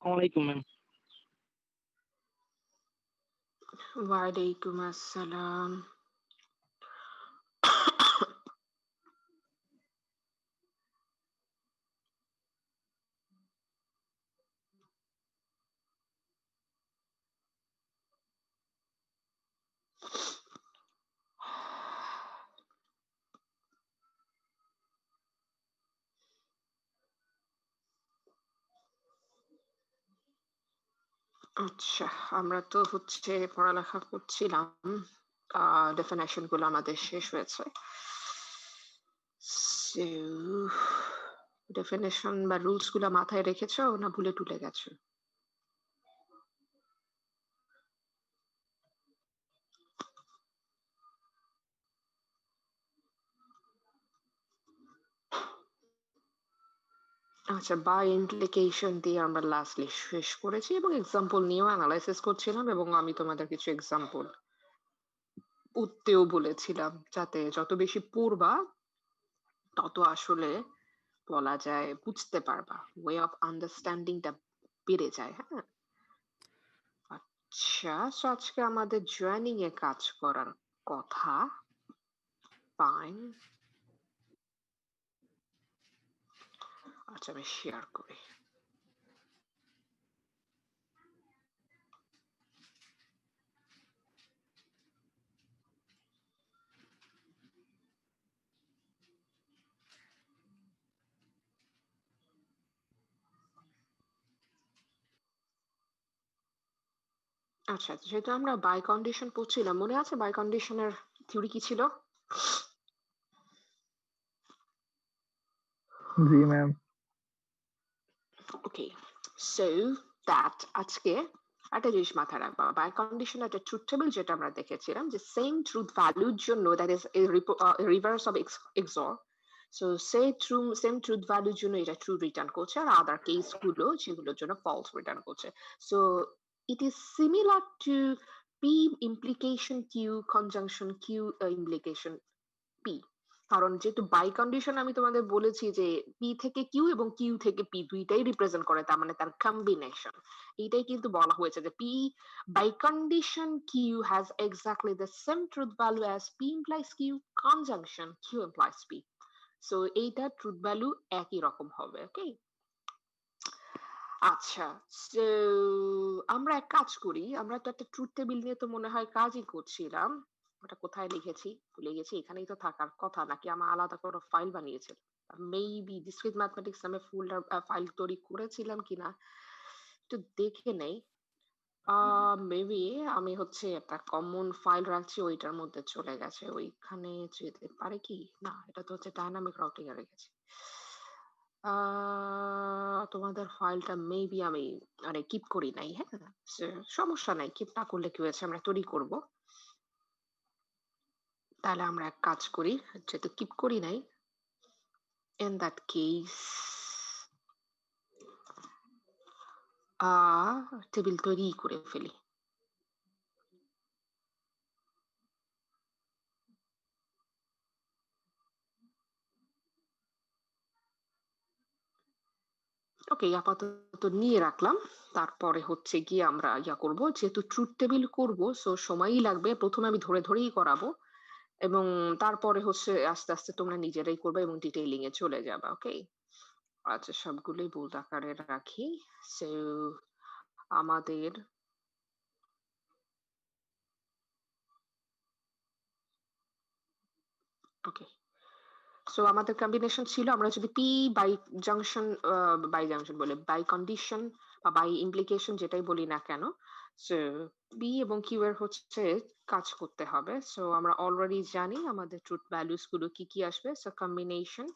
Assalamualaikum, ma'am. ওয়ালাইকুম আসসালাম। আচ্ছা, আমরা তো হচ্ছে পড়ালেখা করছিলাম, ডেফিনেশন গুলো আমাদের শেষ হয়েছে। ডেফিনেশন বা রুলস গুলো মাথায় রেখেছো না ভুলে টুলে গেছো? আচ্ছা, বাই ইমপ্লিকেশন দিয়ে আমরা লাস্টলি শেষ করেছি এবং এক্সাম্পল নিয়েও অ্যানালাইসিস করছিলাম, এবং আমি তোমাদের কিছু এক্সাম্পল উঠতেও বলেছিলাম, যাতে যত বেশি পড়বা তত আসলে বলা যায় বুঝতে পারবা, ওয়ে অফ আন্ডারস্ট্যান্ডিংটা বেড়ে যায়। হ্যাঁ, আচ্ছা, so আজকে আমাদের জয়েনিং এ কাজ করার কথা। ফাইন, আচ্ছা আমি শেয়ার করি। আচ্ছা, যেহেতু আমরা বাই কন্ডিশন পড়ছিলাম, মনে আছে বাই কন্ডিশনের থিওরি কি ছিল? জি ম্যাম। ওকে, সো দ্যাট আজকে একটা জিনিস মাথায় রাখবা, বাই কন্ডিশন একটা ট্রুথ টেবিল যেটা আমরা দেখেছিলাম, যে সেম ট্রুথ ভ্যালুর জন্য, that is reverse of XOR, so same truth ভ্যালুর জন্য এটা ট্রু রিটার্ন করছে, আর আদার কেস গুলো যেগুলোর জন্য ফলস রিটার্ন করছে। So it is similar to P implication Q conjunction Q implication P. কারণ যেহেতু বাই কন্ডিশন আমি তোমাদের বলেছি যে পি থেকে কিউ এবং কিউ থেকে পি দুইটাই রিপ্রেজেন্ট করে, তার মানে তার কম্বিনেশন। এইটাই কিন্তু বলা হয়েছে যে P biconditional Q has exactly the same truth value as P implies Q conjunction Q implies P. So এইটা ট্রুথ ভ্যালু একই রকম হবে। ওকে, আচ্ছা, তো আমরা এক কাজ করি, আমরা তো একটা ট্রুথ টেবিল নিয়ে তো মনে হয় কাজই করছিলাম। ওটা কোথায় লিখেছি ভুলে গেছি, এখানেই তো থাকার কথা, নাকি আমার আলাদা করে ফাইল বানিয়েছে? মেবি ডিসক্রিট ম্যাথমেটিক্স আমি ফোল্ডার ফাইল তৈরি করেছিলাম কিনা একটু দেখে নেই। মেবি আমি হচ্ছে একটা কমন ফাইল রাখছি, ওইটার মধ্যে চলে গেছে, ওইখানে যেতে পারে কি না? এটা তো হচ্ছে ডাইনামিক রাউটিং এ রেখেছি। তোমাদের ফাইলটা মেবি আমি মানে কিপ করি নাই। হ্যাঁ, সমস্যা নাই, কিপ না করলে কি হয়েছে, আমরা তৈরি করব। তাহলে আমরা এক কাজ করি, যেহেতু কিপ করি নাই, in that case টেবিল তৈরি করে ফেলি। ওকে, আপাতত নিয়ে রাখলাম। তারপরে হচ্ছে গিয়ে আমরা করব, যেহেতু ট্রুথ টেবিল করব, সো সময়ই লাগবে, প্রথমে আমি ধরে ধরেই করাবো, এবং তারপরে হচ্ছে আস্তে আস্তে তোমরা নিজেরাই করবে এবং ডিটেইলিং এ চলে যাবে। ওকে, আচ্ছা, সবগুলোই বোল্ড আকারে রাখি। সো আমাদের ওকে, সো আমাদের কম্বিনেশন ছিল, আমরা যদি পি বাই জাংশন বলে বাই কন্ডিশন বা বাই ইমপ্লিকেশন যেটাই বলি না কেন, সো পি এবং কিউ এর হচ্ছে কাজ করতে হবে। সো আমরা অলরেডি জানি আমাদের ট্রুথ ভ্যালুস গুলো কি কি আসবে। সো কম্বিনেশন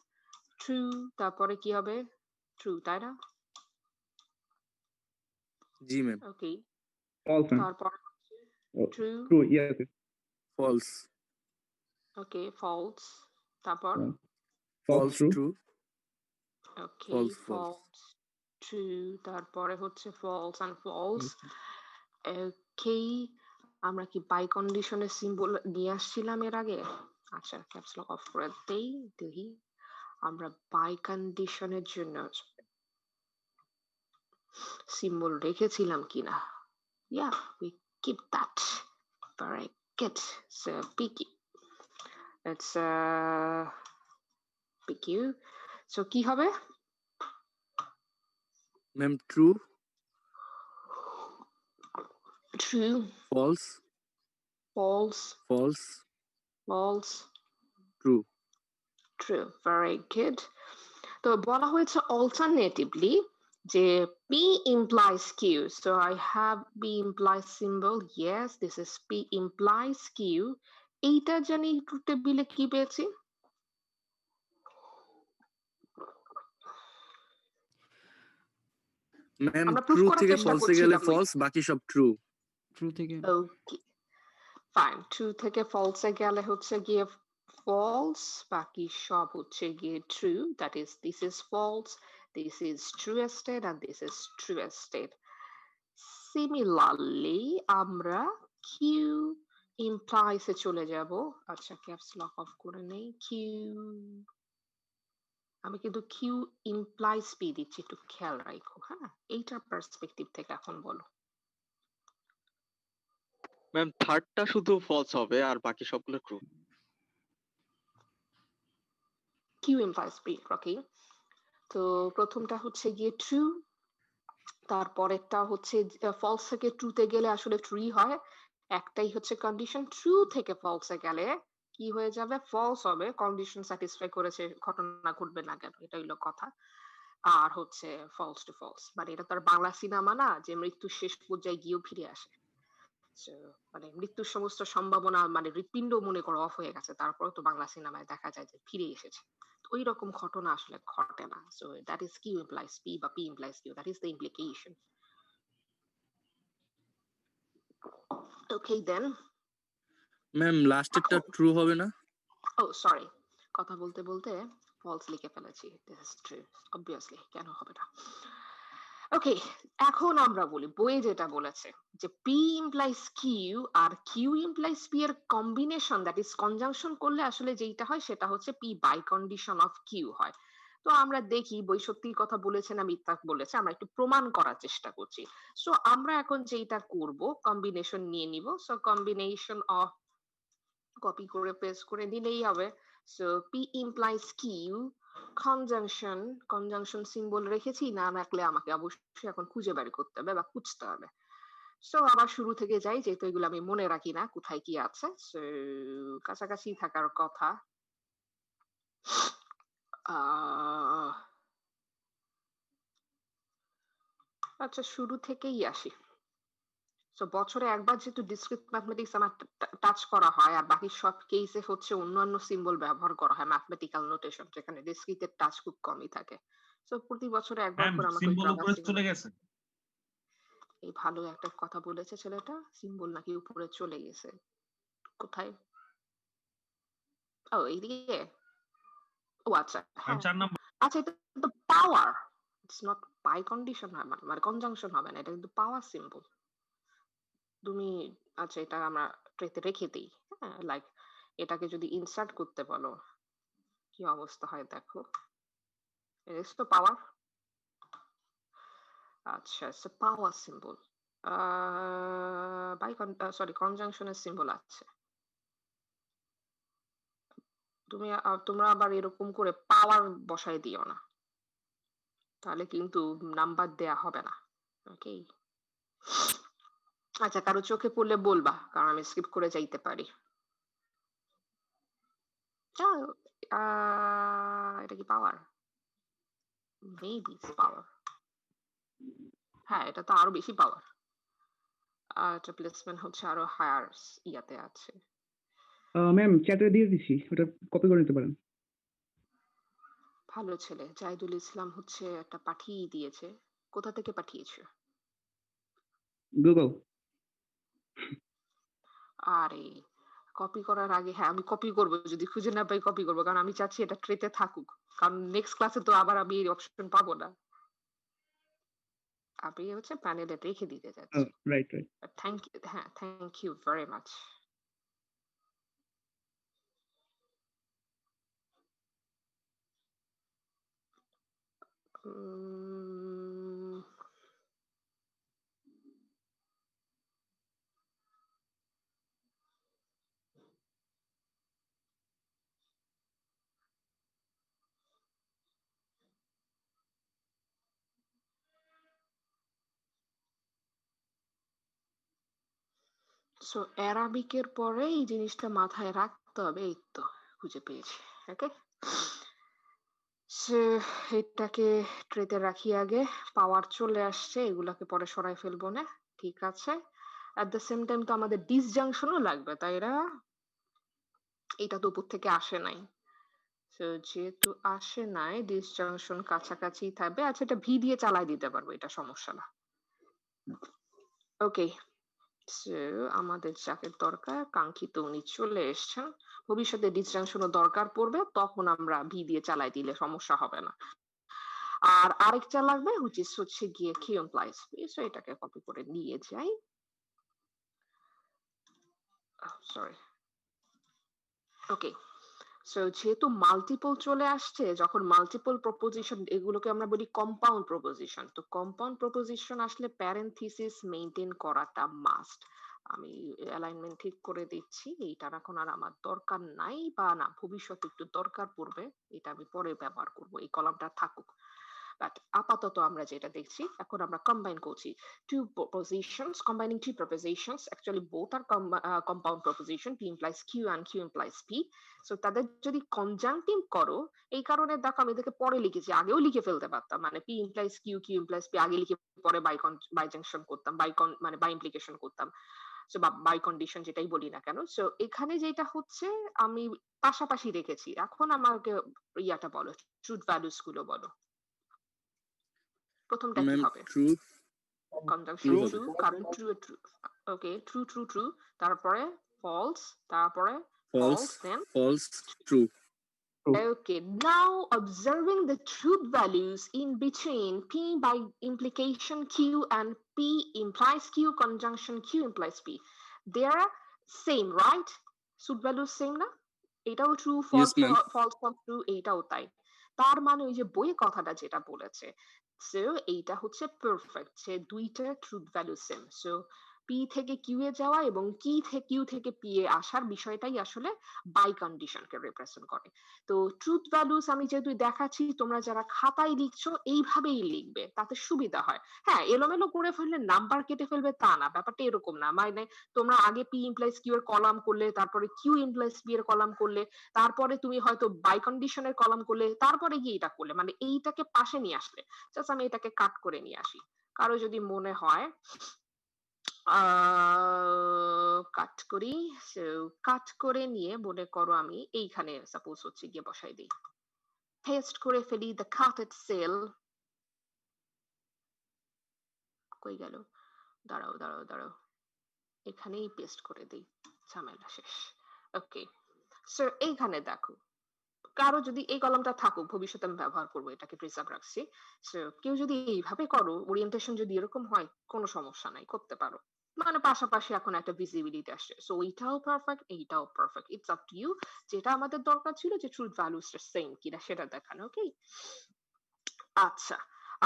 ট্রু, তারপরে কি হবে? ট্রু, তাই না? জি ম্যাম। ওকে, ফলস ম্যাম। তারপর ট্রু, ট্রু, ইয়েস। ফলস। ওকে, ফলস, তারপর ফলস ট্রু। ওকে, ফলস ট্রু, তারপরে হচ্ছে ফলস এন্ড ফলস। ওকে, আমরা কি বাই কন্ডিশনের সিম্বল নিয়ে আসছিলাম এর আগে? আচ্ছা, ক্যাপস লক অফ করে দেই, দেখি আমরা বাই কন্ডিশনের জন্য সিম্বল রেখেছিলাম কিনা। Yeah, we keep that. Very good. So PQ. It's PQ. So কি হবে? Ma'am true, True, false, false, false, false, true. true. Very good. তো বলা হয়েছে alternatively যে P implies Q. So I have P implies symbol. Yes, this is P implies Q. এইটা জানি truth টেবিলে কি পেয়েছি? ম্যাম আমরা ট্রু প্রুফ করার থেকে চেষ্টা ফলসে গেলে করছিলাম। ফলস, বাকি সব ট্রু। ট্রু থেকে ওকে ফাইন, ট্রু থেকে ফলসে গেলে হচ্ছে গিয়ে false, বাকি সব হচ্ছে গিয়ে true. That is, this is false, this is truested, and this is truested. Similarly, আমরা Q implies এ চলে যাব। আচ্ছা, ক্যাপস লক অফ করে নেই। Q, আমি কিন্তু Q implies P দিচ্ছি, একটু খেয়াল রাখো। হ্যাঁ, এইটার পার্সপেক্টিভ থেকে এখন বলো। ম্যাম থার্ডটা শুধু ফলস হবে আর বাকি সবগুলো true. Q implies P, okay? তো প্রথমটা হচ্ছে গিয়ে ট্রু, তারপরেরটা হচ্ছে ফলস থেকে ট্রুতে গেলে আসলে ট্রুই হয়। একটাই হচ্ছে কন্ডিশন, ট্রু থেকে ফলসে গেলে কি হয়ে যাবে? ফলস হবে। কন্ডিশন স্যাটিসফাই করেছে, ঘটনা ঘটবে না কেন, এটা হলো কথা। আর হচ্ছে ফলস টু ফলস, মানে এটা তো আর বাংলা সিনেমা না যে মৃত্যুর শেষ পর্যায়ে গিয়েও ফিরে আসে। মানে মৃত্যুর সমস্ত সম্ভাবনা, মানে হৃৎপিণ্ড মনে করো অফ হয়ে গেছে, তারপরে তো বাংলা সিনেমায় দেখা যায় যে ফিরে এসেছে। ওই রকম ঘটনা আসলে ঘটে না। So that is Q implies P বা P implies Q, that is the implication. Okay then ma'am লাস্টেরটা ট্রু হবে না? ও সরি, কথা বলতে বলতে ফলস লিখে ফেলেছি। দিস ইজ ট্রু, অবভিয়াসলি, কেন হবে না। ওকে, এখন আমরা বলি বইয়ে যেটা বলেছে যে পি ইমপ্লাইজ কিউ আর কিউ ইমপ্লাইজ পি এর কম্বিনেশন, দ্যাট ইজ কনজাংশন করলে আসলে যেটা হয় সেটা হচ্ছে P biconditional of Q হয়। তো আমরা দেখি বই সত্যির কথা বলেছে না মিথ্যা বলেছে, আমরা একটু প্রমাণ করার চেষ্টা করছি। সো আমরা এখন যেটা করব, কম্বিনেশন নিয়ে নিব। সো কম্বিনেশন অফ, কপি করে পেস্ট করে দিলেই হবে। So P implies Q, conjunction symbol রেখেছি, না রাখলে আমাকে অবশ্যই এখন খুঁজে বের করতে হবে বা খুঁজতে হবে। সো আবার শুরু থেকে যাই, যেহেতু এগুলো আমি মনে রাখি না কোথায় কি আছে। সো কাছাকাছি থাকার কথা। আচ্ছা, শুরু থেকেই আসি। সো বছরে একবার যেহেতু ডিসক্রিট ম্যাথমেটিক্স আমার টাচ করা হয়, আর বাকি সব কেসে হচ্ছে অন্যান্য সিম্বল ব্যবহার করা হয়, ম্যাথমেটিক্যাল নোটেশন, যেখানে ডিসক্রিটের টাচ খুব কমই থাকে। সো প্রতি বছরে একবার করে আমাকে সিম্বল উপরে চলে গেছে। এই ভালো একটা কথা বলেছে ছেলেটা, সিম্বল নাকি উপরে চলে গেছে। কোথায়? ও এইদিকে। ও আচ্ছা, হ্যাঁ 4 নাম্বার। আচ্ছা, এটা তো পাওয়ার, ইটস নট বাই কন্ডিশন, হয় মানে কনজাংশন হবে না, এটা কিন্তু পাওয়ার সিম্বল। তুমি আচ্ছা, এটা আমরা ট্রেতে রেখে দিই। হ্যাঁ, লাইক এটাকে যদি ইনসার্ট করতে বলো কি অবস্থা হয় দেখো। ইটস তো পাওয়ার। আচ্ছা, so power symbol by sorry কনজাংশনের সিম্বল আছে। তোমরা আবার এরকম করে পাওয়ার বসাই দিও না, তাহলে কিন্তু নাম্বার দেয়া হবে না। ওকে, আচ্ছা, কারো চোখে পড়লে বলবা, কারণ আমি স্কিপ করে যাইতে পারি। এটা কি পাওয়ার? মেবি পাওয়ার। হ্যাঁ, এটা তো আরো বেশি পাওয়ার। এটা প্লেসমেন্ট হচ্ছে আরো হায়ার ইয়াতে আছে। ম্যাম চ্যাটে দিয়ে দিছি, ওটা কপি করে নিতে পারেন। ভালো ছেলে, জাহিদুল ইসলাম হচ্ছে একটা পাঠিয়ে দিয়েছে। কোথা থেকে পাঠিয়েছো? গুগল। আরে কপি করার আগে, হ্যাঁ আমি কপি করবো, যদি খুঁজে না পাই কপি করবো, কারণ আমি চাচ্ছি এটা ট্রেতে থাকুক, কারণ নেক্সট ক্লাসে তো আবার আমি এই অপশন পাবো না। আমি হচ্ছে প্যানেলে রেখে দিতে যাচ্ছি। Right right. থ্যাংক ইউ, হ্যাঁ thank you very much. So অ্যারাবিকের পরে এই জিনিসটা মাথায় রাখতে হবে। এই তো খুঁজে পেয়েছি। ওকে, সে এটাকে ট্রেতে রাখি আগে। পাওয়ার চলে আসছে, এগুলাকে পরে সরাই ফেলবো না। ঠিক আছে, অ্যাট দ্য সেম টাইম তো আমাদের ডিসজাংশনও লাগবে, তাই না? এটা তো উপর থেকে আসে নাই। তো যেহেতু আসে নাই, ডিসজাংশন কাছাকাছি থাকবে। আচ্ছা, এটা ভি দিয়ে চালাই দিতে পারবো, এটা সমস্যা না। ওকে, সো আমাদের যাকে দরকার কাঙ্ক্ষিত উনি চলে এসছেন। ভবিষ্যতে ডিসজাংশনও দরকার পড়বে, তখন আমরা ভি দিয়ে চালাই দিলে সমস্যা হবে না। আর আরেকটা লাগবে which is হচ্ছে গিয়ে q implies p, সো এটাকে কপি করে নিয়ে যাই। সরি, ওকে। সো যেহেতু মাল্টিপল চলে আসছে, যখন মাল্টিপল প্রপোজিশন, এগুলোকে আমরা বলি কম্পাউন্ড প্রপোজিশন। তো কম্পাউন্ড প্রপোজিশন আসলে প্যারেনথিসিস মেইনটেইন করাটা মাস্ট। আমি অ্যালাইনমেন্ট ঠিক করে দিচ্ছি, এইটার এখন আর আমার দরকার নাই, বা না ভবিষ্যতে একটু দরকার পড়বে, এটা আমি পরে ব্যবহার করব, এই কলামটা থাকুক। বাট আপাতত আমরা যেটা দেখছি, এখন আমরা কম্বাইন করছি two propositions, combining two propositions. Actually both are compound proposition, p implies q and q implies p. So তাদের যদি কনজাংটিভ করো, এই কারণে দেখো আমি এদেরকে পরে লিখেছি, আগেও লিখে ফেলতে পারতাম, মানে p implies q, q implies p আগে লিখে পরে বাই জাংশন করতাম, মানে বাই ইমপ্লিকেশন করতাম, সো বাই কন্ডিশন যেটাই বলি না কেন। সো এখানে যেটা হচ্ছে, আমি পাশাপাশি রেখেছি। এখন আমাকে ইয়াটা বলো, ট্রুথ ভ্যালুস গুলো বলো। প্রথমটা কি ম্যাম হবে? True conjunction true True. হবে। ট্রু, কারণ true true. Okay, true true true, তারপরে ফলস, তারপরে false false, then false true. okay. Now observing the truth values in between p by implication q and p implies q conjunction q implies p, they are same, right? Truth values same না? এটাও true, yes false ma'am. False true, এইটাও তাই। তার মানে ওই যে বইয়ে কথাটা যেটা বলেছে, সো এইটা হচ্ছে পারফেক্ট, যে দুইটা truth value same. So P থেকে কিউ এ যাওয়া এবং কিউ থেকে পি এ আসার বিষয়টাই আসলে বাই কন্ডিশনকে রিপ্রেজেন্ট করে। তো ট্রুথ ভ্যালুস আমি যেহেতু দেখাচ্ছি, তোমরা যারা খাতায় লিখছো এইভাবেই লিখবে, তাতে সুবিধা হয়। হ্যাঁ, এলোমেলো করে ফেললে নাম্বার কেটে ফেলবে তা না, ব্যাপারটা এরকম না। মানে তোমরা আগে পি ইমপ্লাইজ কিউ এর কলাম করলে, তারপরে কিউ ইমপ্লাইজ পি এর কলাম করলে, তারপরে তুমি হয়তো বাই কন্ডিশনের কলাম করলে, তারপরে গিয়ে এটা করলে, মানে এইটাকে পাশে নিয়ে আসলে। জাস্ট আমি এটাকে কাট করে নিয়ে আসি, কারো যদি মনে হয় কাট করি। কাট করে নিয়ে মনে করো আমি এইখানে সাপোজ হচ্ছে গিয়ে বসাই দিই, পেস্ট করে ফেলি দ্য কাটেড সেল। কই গেল? দাঁড়াও দাঁড়াও দাঁড়াও, এখানেই পেস্ট করে দিই, ঝামেলা শেষ। ওকে, সো এইখানে দেখো, কারো যদি এই কলামটা থাকুক, ভবিষ্যতে আমি ব্যবহার করবো, এটাকে প্রিজার্ভ রাখছি। সো কেউ যদি এইভাবে করো, ওরিয়েন্টেশন যদি এরকম হয়, কোনো সমস্যা নাই, করতে পারো। মানে পাশাপাশি এখন একটা ভিজিবিলিটি আসছে, সো এইটাও পারফেক্ট, এইটাও perfect. It's up to you. যেটা আমাদের দরকার ছিল যে ট্রুথ ভ্যালুসটা সেম কিনা সেটা দেখানো। ওকে, আচ্ছা।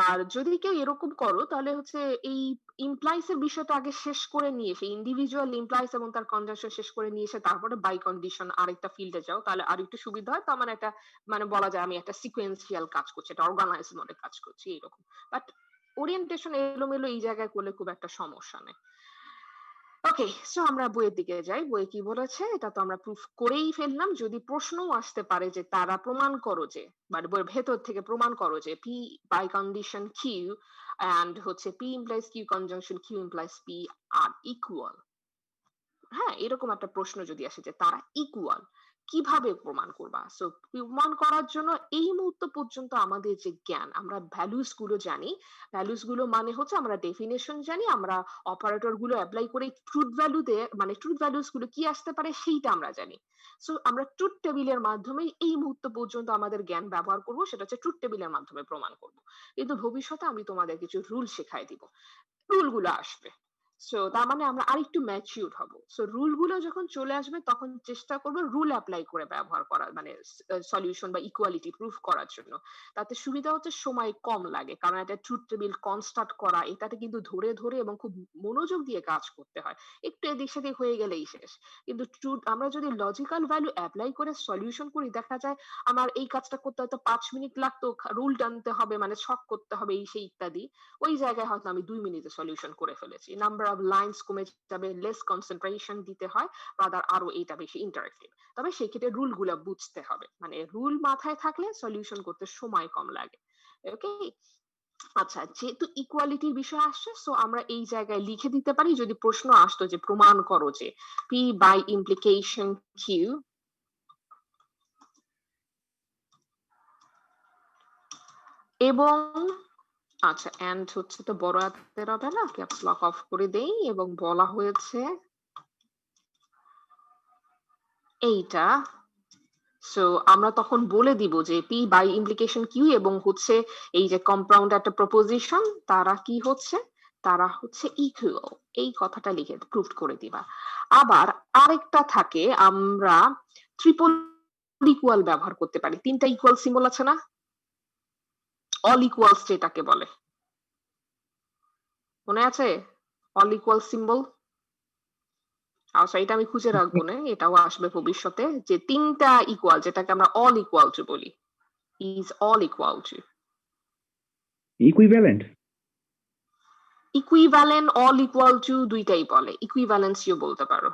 আর যদি কেউ এরকম করো, তাহলে হচ্ছে এই ইমপ্লাইস এর বিষয়টা আগে শেষ করে নিয়ে এসে, ইন্ডিভিজুয়াল ইমপ্লাইস এবং তার কনজাংশন শেষ করে নিয়ে এসে তারপরে বাই কন্ডিশন আরেকটা ফিল্ডে যাও, তাহলে আর একটু সুবিধা হয়। তার মানে একটা, মানে বলা যায় আমি একটা সিকোয়েন্সিয়াল কাজ করছি, একটা অর্গানাইজ মোডে কাজ করছি এরকম। বাট ওরিয়েন্টেশন এলোমেলো এই জায়গায় করলে খুব একটা সমস্যা নেই। ওকে, সো আমরা বইয়ের দিকে যাই। বইয়ে কি বলেছে এটা তো আমরা প্রুফ করেই ফেললাম। যদি প্রশ্নও আসতে পারে যে তারা প্রমাণ করো যে, মানে বইয়ের ভেতর থেকে প্রমাণ করো যে P biconditional Q and হচ্ছে P implies Q conjunction Q implies P আর ইকুয়াল। হ্যাঁ, এরকম একটা প্রশ্ন যদি আসে যে তারা ইকুয়াল, কিভাবে প্রমাণ করবা? সো প্রমাণ করার জন্য এই মুহূর্ত পর্যন্ত আমাদের যে জ্ঞান, আমরা ভ্যালুস গুলো জানি। ভ্যালুস গুলো মানে হচ্ছে আমরা ডেফিনেশন জানি, আমরা অপারেটর গুলো অ্যাপ্লাই করে ট্রুথ ভ্যালুতে, মানে ট্রুথ ভ্যালুস গুলো কি আসতে পারে সেইটা আমরা জানি। সো আমরা ট্রুথ টেবিলের মাধ্যমে এই মুহূর্ত পর্যন্ত আমাদের জ্ঞান ব্যবহার করব, সেটা হচ্ছে ট্রুথ টেবিলের মাধ্যমে প্রমাণ করব। কিন্তু ভবিষ্যতে আমি তোমাদের কিছু রুল শেখাই দিব, রুল গুলো আসবে। সো তার মানে আমরা আরেকটু ম্যাচিউর হব। সো রুল গুলো যখন চলে আসবে, তখন চেষ্টা করবো রুল অ্যাপ্লাই করে ব্যবহার করার, মানে সলিউশন বা ইকুয়ালিটি প্রুফ করার জন্য। তাতে সুবিধা হচ্ছে সময় কম লাগে, কারণ একটা ট্রুথ টেবিল কনস্ট্রাক্ট করা, এটাতে কিন্তু ধরে ধরে এবং খুব মনোযোগ দিয়ে কাজ করতে হয়, একটু এদিক সেদিক হয়ে গেলেই শেষ। কিন্তু ট্রুথ, আমরা যদি লজিক্যাল ভ্যালু অ্যাপ্লাই করে সলিউশন করি, দেখা যায় আমার এই কাজটা করতে হয়তো 5 মিনিট লাগতো, রুল টানতে হবে, মানে ছক করতে হবে, এই সেই ইত্যাদি। ওই জায়গায় হয়তো আমি 2 মিনিটে সলিউশন করে ফেলেছি। নাম্বার নাম্বার অফ লাইনস কমে যাবে, লেস কনসেন্ট্রেশন দিতে হয়, রাদার আরো এটা বেশি ইন্টারেক্টিভ। তবে সেক্ষেত্রে রুল গুলা বুঝতে হবে, মানে রুল মাথায় থাকলে সলিউশন করতে সময় কম লাগে। ওকে, আচ্ছা, যেহেতু ইকুয়ালিটির বিষয় আসছে, সো আমরা এই জায়গায় লিখে দিতে পারি, যদি প্রশ্ন আসতো যে প্রমাণ করো যে পি বাই ইমপ্লিকেশন কিউ এবং আচ্ছা এন্ড হচ্ছে তো বড় হাতের হবে না, ক্যাপস লক অফ করে দেই, এবং বলা হয়েছে এইটা। সো আমরা তখন বলে দিব যে পি বাই ইমপ্লিকেশন কিউ এবং হচ্ছে এই যে কম্পাউন্ড একটা প্রপোজিশন, তারা কি হচ্ছে, তারা হচ্ছে ইকুয়াল, এই কথাটা লিখে প্রুফ করে দিবা। আবার আরেকটা থাকে, আমরা ট্রিপল ইকুয়াল ব্যবহার করতে পারি। তিনটা ইকুয়াল সিম্বল আছে না, অল ইকুয়ালস যেটাকে বলে, মনে আছে? All equal symbol. আচ্ছা, এটা আমি খুঁজে রাখবো না, এটাও আসবে ভবিষ্যতে, যে তিনটা ইকুয়াল যেটাকে আমরা অল ইকুয়াল টু বলি, is all equal two, equivalent. Equivalent, all equal two দুইটাই বলে, ইকুইভ্যালেন্সিও বলতে পারো।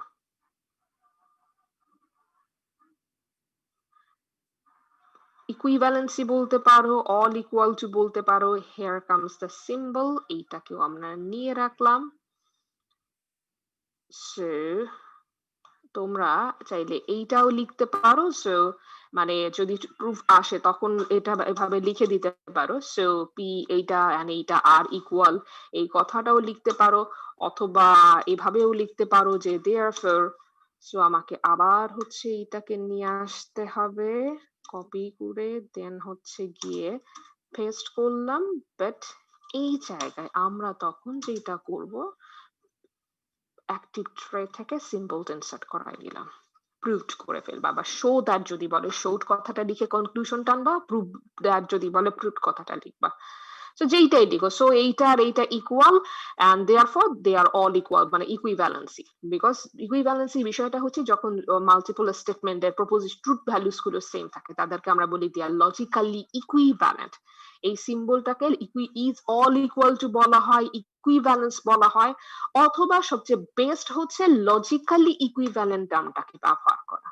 ইকুইভ্যালেন্সি বলতে পারো, অল ইকুয়াল টু বলতে পারো। হেয়ার কামস দ্য সিম্বল, এইটাকেও আমরা নিয়ে রাখলাম। সো তোমরা চাইলে এইটাও লিখতে পারো, সো মানে যদি প্রুফ আসে তখন এটা এভাবে লিখে দিতে পারো, সো পি এইটা এন্ড এইটা আর ইকুয়াল, এই কথাটাও লিখতে পারো, অথবা এভাবেও লিখতে পারো যে দেয়ারফর। সো আমাকে আবার হচ্ছে এইটাকে নিয়ে আসতে হবে, কপি করে দেন হচ্ছে গিয়ে পেস্ট করলাম, বাট এই জায়গায় আমরা তখন যেটা করব, অ্যাক্টিভ ট্রে থেকে সিম্বল ইনসার্ট করাই দিলাম, প্রুভড করে ফেলবা। বা শো দ্যাট যদি বলে শোড কথাটা লিখে কনক্লুশন টানবা, প্রুভ দ্যাট যদি বলে প্রুভড কথাটা লিখবা। সো যেইটাই লিখো, সো এইটা আর এইটা equal and therefore they are all equal, মানে ইকুইভ্যালেন্সি। বিকজ ইকুইভ্যালেন্সি বিষয়টা হচ্ছে যখন মাল্টিপল স্টেটমেন্টের প্রপোজিশন ট্রুথ ভ্যালুস গুলো সেম থাকে, তাদেরকে আমরা বলি দে আর লজিক্যালি ইকুইভ্যালেন্ট। এই সিম্বলটাকে ইজ অল ইকুয়াল টু বলা হয়, ইকুইভ্যালেন্স বলা হয়, অথবা সবচেয়ে বেস্ট হচ্ছে লজিক্যালি ইকুইভ্যালেন্ট টার্মটাকে ব্যবহার করা।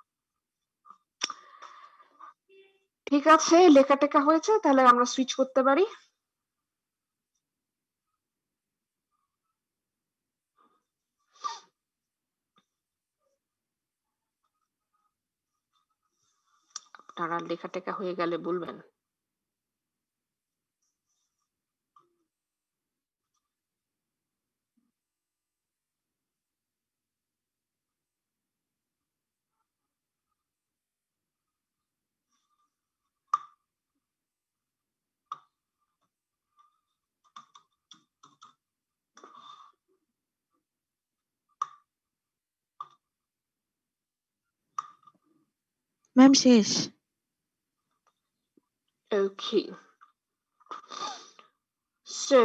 ঠিক আছে, লেখা টেখা হয়েছে, তাহলে আমরা সুইচ করতে পারি। আপনারা লেখা টেখা হয়ে গেলে বলবেন। ম্যাম শেষ। ওকে, সো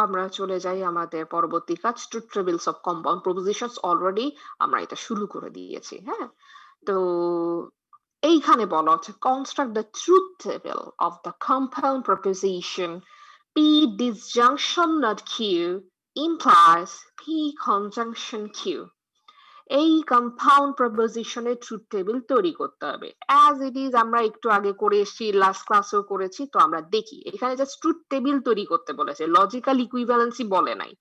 আমরা চলে যাই আমাদের পরবর্তী কাজ, truth tables of compound প্রপোজিশনস। Already আমরা এটা শুরু করে দিয়েছি, হ্যাঁ। তো এইখানে বলা হচ্ছে construct the truth table of the compound proposition P disjunction not Q implies P conjunction Q. এই কম্পাউন্ড প্রপোজিশনের ট্রুথ টেবিল তৈরি করতে হবে, অ্যাজ ইট ইজ আমরা একটু আগে করে এসেছি, লাস্ট ক্লাসেও করেছি। তো আমরা দেখি, এখানে জাস্ট ট্রুথ টেবিল তৈরি করতে বলেছে, লজিক্যাল ইকুইভ্যালেন্সি বলে নাই।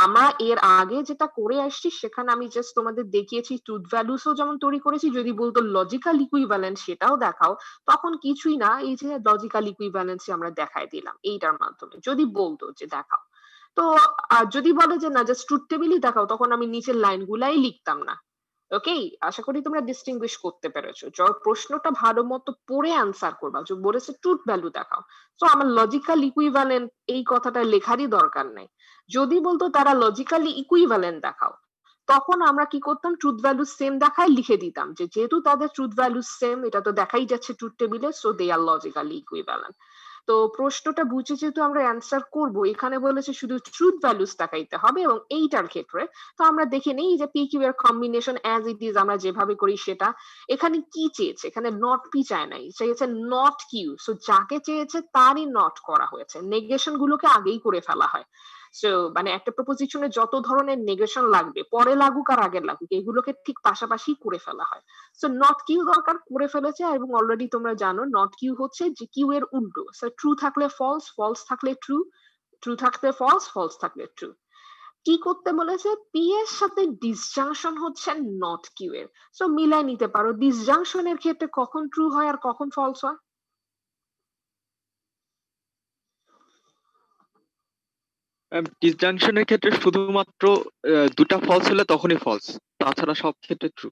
আমরা এর আগে যেটা করে আসছি সেখানে আমি জাস্ট তোমাদের দেখিয়েছি ট্রুথ ভ্যালুসও যেমন তৈরি করেছি, যদি বলতো লজিক্যাল ইকুইভ্যালেন্স সেটাও দেখাও, তখন কিছুই না, এই যে লজিক্যাল ইকুইভ্যালেন্সি আমরা দেখাই দিলাম এইটার মাধ্যমে। যদি বলতো যে দেখাও, তো যদি বলে যে না জাস্ট ট্রুথ টেবিলই দেখাও, তখন আমি নিচের লাইনগুলাই লিখতাম না। ওকে, আশা করি তোমরা ডিস্টিংগুইশ করতে পেরেছো। প্রশ্নটা ভালো মতো পড়ে আনসার করবা, যে বলেছে ট্রুথ ভ্যালু দেখাও, তো আমার লজিক্যাল ইকুইভ্যালেন্ট এই কথাটা লেখারই দরকার নেই। যদি বলতো তারা লজিক্যালি ইকুইভ্যালেন্ট দেখাও, তখন আমরা কি করতাম, ট্রুথ ভ্যালু সেম দেখায় লিখে দিতাম, যে যেহেতু তাদের ট্রুথ ভ্যালু সেম, এটা তো দেখাই যাচ্ছে ট্রুথ টেবিলে, so they are logically equivalent. তো প্রশ্নটা বুঝে যেহেতু আমরা অ্যান্সার করব, এখানে বলেছে শুধু ট্রুথ ভ্যালুস দেখাইতে হবে, এবং এইটার ক্ষেত্রে তো আমরা দেখে নেই যে পি কিউ এর কম্বিনেশন অ্যাজ ইট ইজ আমরা যেভাবে করি সেটা। এখানে কি চেয়েছে, এখানে নট পি চায় নাই, চেয়েছে নট কিউ, সো যাকে চেয়েছে তারই নট করা হয়েছে, নেগেশন গুলোকে আগেই করে ফেলা হয়। সো মানে একটা প্রপোজিশনে যত ধরনের নেগেশন লাগবে, পরে লাগুক আর আগের লাগুক, এগুলোকে ঠিক পাশাপাশি করে ফেলা হয়। সো নট কিউ দরকার, করে ফেলেছে, এবং অলরেডি তোমরা জানো নট কিউ হচ্ছে যে কিউ এর উল্টো। সো ট্রু থাকলে ফলস, ফলস থাকলে ট্রু, ট্রু থাকলে ফলস, ফলস থাকলে ট্রু। কি করতে বলেছে? পি এর সাথে ডিসজাংশন হচ্ছে নট কিউ এর। সো মিলাই নিতে পারো ডিসজাংশনের ক্ষেত্রে কখন ট্রু হয় আর কখন ফলস হয়। ডিসজাংশনের ক্ষেত্রে শুধুমাত্র দুটা ফলস হলে তখনই ফলস, তাছাড়া সব ক্ষেত্রে ট্রু।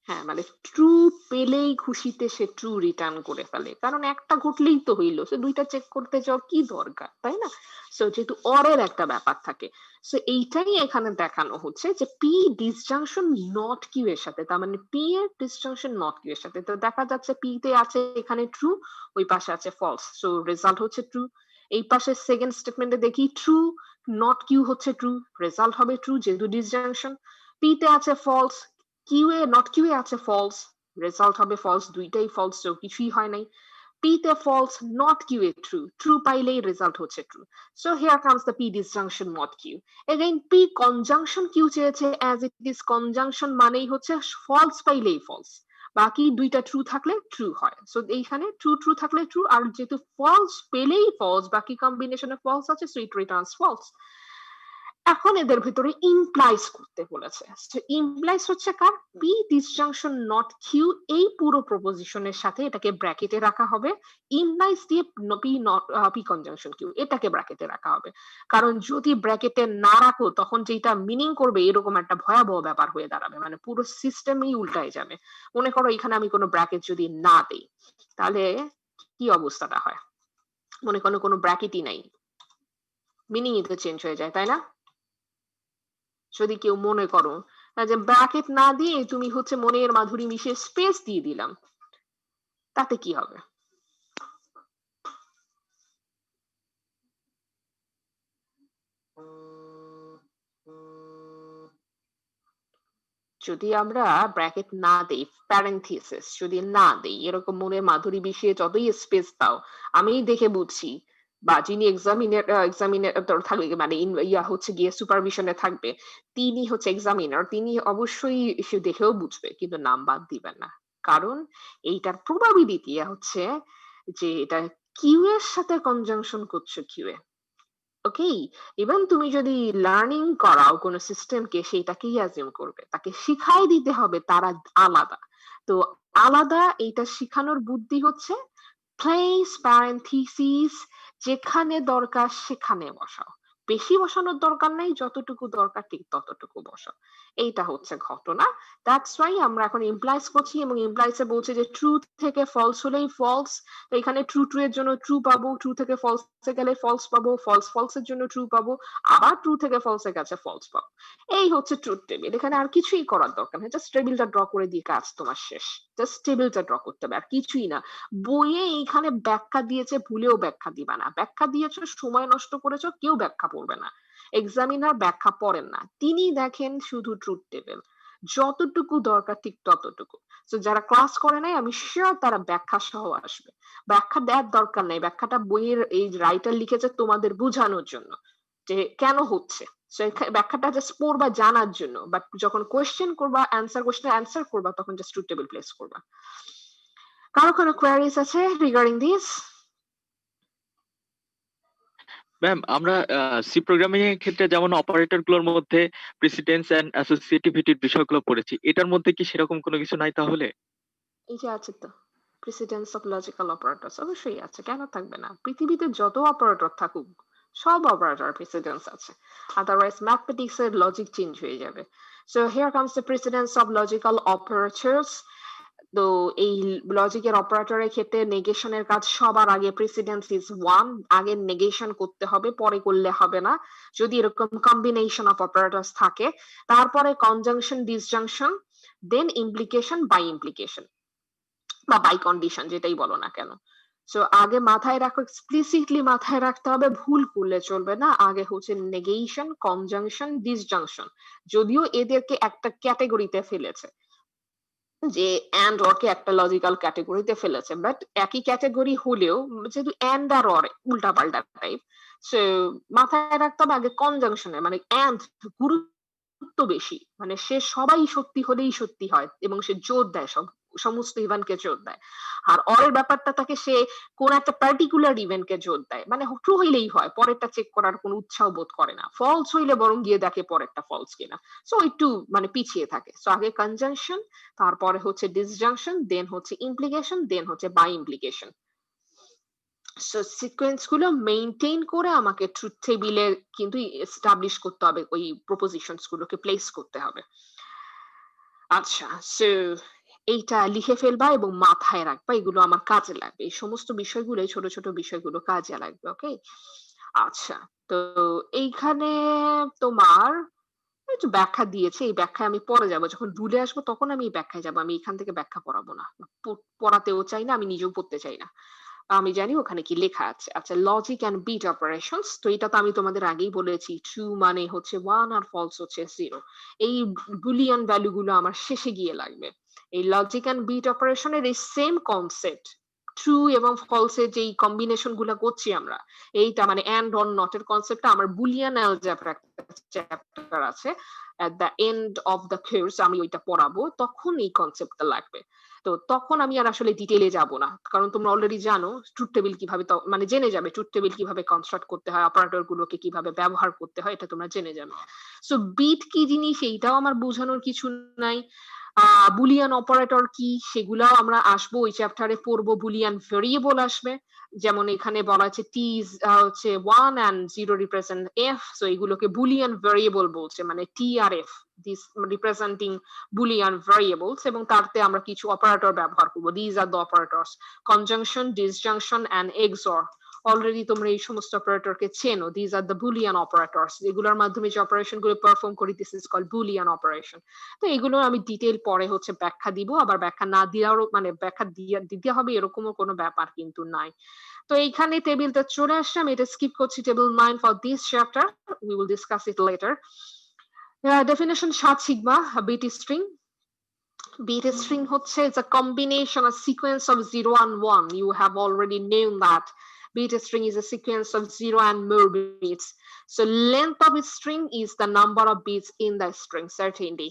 হ্যাঁ, মানে ট্রু পেলেই খুশিতে সে ট্রু রিটার্ন করে ফেলে, কারণ একটা ঘটলেই তো হইলো, সে দুইটা চেক করতে যাওয়ার কি দরকার, তাই না? সো যেহেতু অরের একটা ব্যাপার থাকে, সো এইটাই এখানে দেখানো হচ্ছে যে পি ডিসজাংশন নট কিউ এর সাথে, তার মানে পি এর ডিসজাংশন নট কিউ এর সাথে। তো দেখা যাচ্ছে পি তে আছে এখানে ট্রু, ওই পাশে আছে ফলস, সো রেজাল্ট হচ্ছে ট্রু। এই পাশে সেকেন্ড স্টেটমেন্টে দেখি ট্রু নট কিউ হচ্ছে ট্রু, রেজাল্ট হবে ট্রু যেহেতু ডিসজাংশন। পি তে আছে ফলস, কিউ এ নট কিউ এ আছে ফলস, রেজাল্ট হবে ফলস, দুইটাই ফলস, তো কিছুই হয় নাই। পি তে ফলস, নট কিউ এ ট্রু, ট্রু পাইলেই রেজাল্ট হচ্ছে true. So here comes the P disjunction not Q. Again P conjunction Q চেয়েছে, অ্যাজ ইট ইজ কনজাংশন মানেই হচ্ছে ফলস পাইলেই ফলস, বাকি দুইটা ট্রু থাকলে ট্রু হয়। সো এইখানে ট্রু ট্রু থাকলে ট্রু, আর যেহেতু ফলস পেলেই ফলস, বাকি কম্বিনেশনে ফলস আছে, সো ইট রিটার্নস ফলস। এখন এদের ভিতরে ইমপ্লাইজ করতে বলেছে। ইমপ্লাইজ হচ্ছে কার? পি ডিসজাংশন নট কিউ, এই পুরো প্রপোজিশনের সাথে এটাকে ব্র্যাকেটে রাখা হবে। ইমপ্লাইজ দিয়ে P not P conjunction Q, এটাকে ব্র্যাকেটে রাখা হবে, কারণ যদি ব্র্যাকেটে না রাখো তখন যেটা মিনিং করবে এরকম একটা ভয়াবহ ব্যাপার হয়ে দাঁড়াবে, মানে পুরো সিস্টেমই উল্টায় যাবে। মনে করো এখানে আমি কোনো ব্র্যাকেট যদি না দেই, তাহলে কি অবস্থাটা হয়? মনে করো কোনো ব্র্যাকেটই নাই, মিনিংই তো চেঞ্জ হয়ে যায়, তাই না? যদি কেউ মনে করো যে ব্র্যাকেট না দিয়ে তুমি হচ্ছে মনের মাধুরী মিশিয়ে স্পেস দিয়ে দিলাম, তাতে কি হবে? যদি আমরা ব্র্যাকেট না দেই, প্যারেন্থিসিস যদি না দেই, এরকম মনের মাধুরী মিশিয়ে যতই স্পেস দাও, আমি দেখে বুঝছি, বা যিনি এক্সামিনেটর থাকবে, মানে ইয়া হচ্ছে গিয়ে সুপারভিশনে থাকবে, তিনি হচ্ছে এক্সামিনার, তিনি অবশ্যই সে দেখেও বুঝবে, কিন্তু নাম বাদ দিবেন না, কারণ এইটার প্রবাবিলিটি হচ্ছে যে এটা কিউ এর সাথে কনজাংশন করছে কিউ এ। ওকে, ইভেন তুমি যদি লার্নিং করাও কোনো সিস্টেমকে, সেটাকেই অ্যাজিউম করবে, তাকে শিখাই দিতে হবে তারা আলাদা। তো আলাদা এইটা শিখানোর বুদ্ধি হচ্ছে প্লেস প্যারেন্থিসিস, যেখানে দরকার সেখানে বসাও, বেশি বসানোর দরকার নাই, যতটুকু দরকার ঠিক ততটুকু বসাও। এইটা হচ্ছে ঘটনা। দ্যাটস ওয়াই আমরা এখন ইমপ্লাইজ করছি, এবং ইমপ্লাইজে বলছে যে ট্রু থেকে ফলস হলেই ফলস। তো এখানে ট্রু ট্রু এর জন্য ট্রু পাবো, ট্রু থেকে ফলসে গেলে ফলস পাবো, ফলস ফলসের জন্য ট্রু পাবো, আবার ট্রু থেকে ফলসে গেছে ফলস পাবো। এই হচ্ছে ট্রুথ টেবিল। এখানে আর কিছুই করার দরকার নেই, জাস্ট টেবিলটা ড্র করে দিয়ে কাজ তোমার শেষ। জাস্ট টেবিলটা ড্র করতে হবে, আর কিছুই না। বইয়ে এইখানে ব্যাখ্যা দিয়েছে, ভুলেও ব্যাখ্যা দিবা না। ব্যাখ্যা দিয়েছো, সময় নষ্ট করেছো, কেউ ব্যাখ্যা পড়বে না। এক্সামিনার ব্যাখ্যা পড়েন না, তিনি দেখেন শুধু ট্রুথ টেবিল, যতটুকু দরকার ঠিক ততটুকু। তো যারা ক্লাস করে নাই, আমি শিওর তারা ব্যাখ্যা সহ আসবে। ব্যাখ্যা দেওয়ার দরকার নাই, ব্যাখ্যাটা বইয়ের এই রাইটার লিখেছে তোমাদের বোঝানোর জন্য যে কেন হচ্ছে। ব্যাখ্যাটা জাস্ট পড়বা জানার জন্য, বাট যখন কোয়েশ্চেন করবা, কোয়েশ্চেন অ্যান্সার করবা, তখন জাস্ট ট্রুথ টেবিল প্লেস করবা। কারো কোনো কোয়ারিজ আছে রিগার্ডিং দিস? ম্যাম, আমরা সি প্রোগ্রামিং এর ক্ষেত্রে যেমন অপারেটর গুলোর মধ্যে প্রেসিডেন্স এন্ড অ্যাসোসিয়েটিভিটির বিষয়গুলো পড়েছি, এটার মধ্যে কি সেরকম কোনো কিছু নাই তাহলে? এই যে আছে তো, প্রেসিডেন্স অফ লজিক্যাল অপারেটরস, অবশ্যই আছে, কেন থাকবে না? পৃথিবীতে যত অপারেটর থাকুক, সব অপারেটর প্রেসিডেন্স আছে, আদারওয়াইজ ম্যাথমেটিক্স এর লজিক চেঞ্জ হয়ে যাবে। So here comes the precedence of logical operators. তো এই লজিকের অপারেটরের ক্ষেত্রে নেগেশনের কাজ সবার আগে, প্রেসিডেন্স ইজ ওয়ান, আগে নেগেশন করতে হবে, পরে করলে হবে না যদি এরকম কম্বিনেশন অফ অপারেটরস থাকে। তারপরে conjunction, disjunction, then implication, biimplication বা বাই কন্ডিশন, যেটাই বলো না কেন। সো আগে মাথায় রাখো, এক্সপ্লিসিটলি মাথায় রাখতে হবে, ভুল করলে চলবে না। আগে হচ্ছে নেগেশন, কনজাংশন, ডিসজাংশন, যদিও এদেরকে একটা ক্যাটাগরিতে ফেলেছে, যে অ্যান্ড অর কে একটা লজিক্যাল ক্যাটাগরিতে ফেলেছে, বাট একই ক্যাটাগরি হলেও যেহেতু অ্যান্ড আর অর উল্টা পাল্টা টাইপ, সো মাথায় রাখতে হবে আগে কনজাংশনে, মানে অ্যান্ড গুরুত্ব বেশি, মানে সে সবাই সত্যি হলেই সত্যি হয় এবং সে জোর দেয় সমস্ত ইভেন্টকে জোর দেয়। আর অরের ব্যাপারটা থাকে সে কোন একটা পার্টিকুলার ইভেন্টকে জোর দেয়, মানে ট্রু হইলেই হয়, পরেরটা চেক করার কোনো উৎসাহ বোধ করে না, ফলস হইলে বরং গিয়ে দেখে পরেরটা ফলস কিনা, সো একটু মানে পিছিয়ে থাকে। সো আগে কনজাংশন, তারপরে হচ্ছে ডিসজাংশন, দেন হচ্ছে ইমপ্লিকেশন, দেন হচ্ছে বাই ইমপ্লিকেশন। সো সিকোয়েন্স গুলো মেইনটেইন করে আমাকে ট্রুথ টেবিলে কিন্তু এস্টাবলিশ করতে হবে, ওই প্রপোজিশনস গুলোকে প্লেস করতে হবে। আচ্ছা, সো এইটা লিখে ফেলবা এবং মাথায় রাখবা, এগুলো আমার কাজে লাগবে, এই সমস্ত বিষয়গুলো, ছোট ছোট বিষয়গুলো কাজে লাগবে। ওকে, আচ্ছা, তো এইখানে তোমার একটু ব্যাখ্যা দিয়েছে, এই ব্যাখ্যায় আমি পরে যাব, যখন রুলে আসবো তখন আমি এই ব্যাখ্যায় যাব, আমি এখান থেকে ব্যাখ্যা পড়াবো না, পড়াতেও চাই না, আমি নিজেও পড়তে চাই না, আমি জানি ওখানে কি লেখা আছে। আচ্ছা, লজিক এন্ড বিট অপারেশনস, তো এটা তো আমি তোমাদের আগেই বলেছি, ট্রু মানে হচ্ছে 1 আর ফলস হচ্ছে 0, এই বুলিয়ান ভ্যালু গুলো আমার শেষে গিয়ে লাগবে। এই লজিক এন্ড বিট অপারেশনের এই সেম কনসেপ্ট, ট্রু এবং ফলসের যে কম্বিনেশন গুলো করছি আমরা, এইটা মানে এন্ড অর নট এর কনসেপ্টটা আমার বুলিয়ান অ্যালজেব্রা চ্যাপ্টার আছে, at the end of the course আমি ওইটা পড়াবো, তখন এই কনসেপ্টটা লাগবে। তো তখন আমি আর আসলে ডিটেইলে যাব না, কারণ তোমরা অলরেডি জানো ট্রুথ টেবিল কিভাবে, মানে জেনে যাবে ট্রুথ টেবিল কিভাবে কনস্ট্রাক্ট করতে হয়, অপারেটর গুলোকে কিভাবে ব্যবহার করতে হয়, এটা তোমরা জেনে যাবে। সো বিট কি জিনিস এইটাও আমার বোঝানোর কিছু নাই, বুলিয়ান অপারেটর কি সেগুলাও আমরা আসবো, ওই চ্যাপ্টারে পড়বো, বুলিয়ান ভেরিয়েবল আসবে, যেমন এখানে বলা আছে টি হচ্ছে 1 and 0 রিপ্রেজেন্ট এফ, সো এগুলোকে বুলিয়ান ভেরিয়েবল বলছে, মানে টি আর F, this representing Boolean variables, এবং তারতে আমরা কিছু অপারেটর ব্যবহার করবো, these are the operators, conjunction, disjunction and XOR. Already তোমরা এই সমস্ত অপারেটরকে চেনো, these are the Boolean operators, এগুলোর মাধ্যমে যে অপারেশন গুলো পারফর্ম করি, this is called Boolean operation. তো এগুলো আমি ডিটেইল পরে হচ্ছে ব্যাখ্যা দিব, আবার ব্যাখ্যা না দিলেও মানে ব্যাখ্যা দিতে হবে এরকমও কোনো ব্যাপার কিন্তু নাই। তো এইখানে টেবিলটা চলে আসছে, আমি এটা স্কিপ করছি, table 9 for this chapter, we will discuss it later. Definition 7 sigma bit string. Bit string হচ্ছে it's a combination, a sequence of 0 and 1. You have already known that. Bit string is a sequence of 0 and more bits. So length of a string is the number of bits in the string, certainly.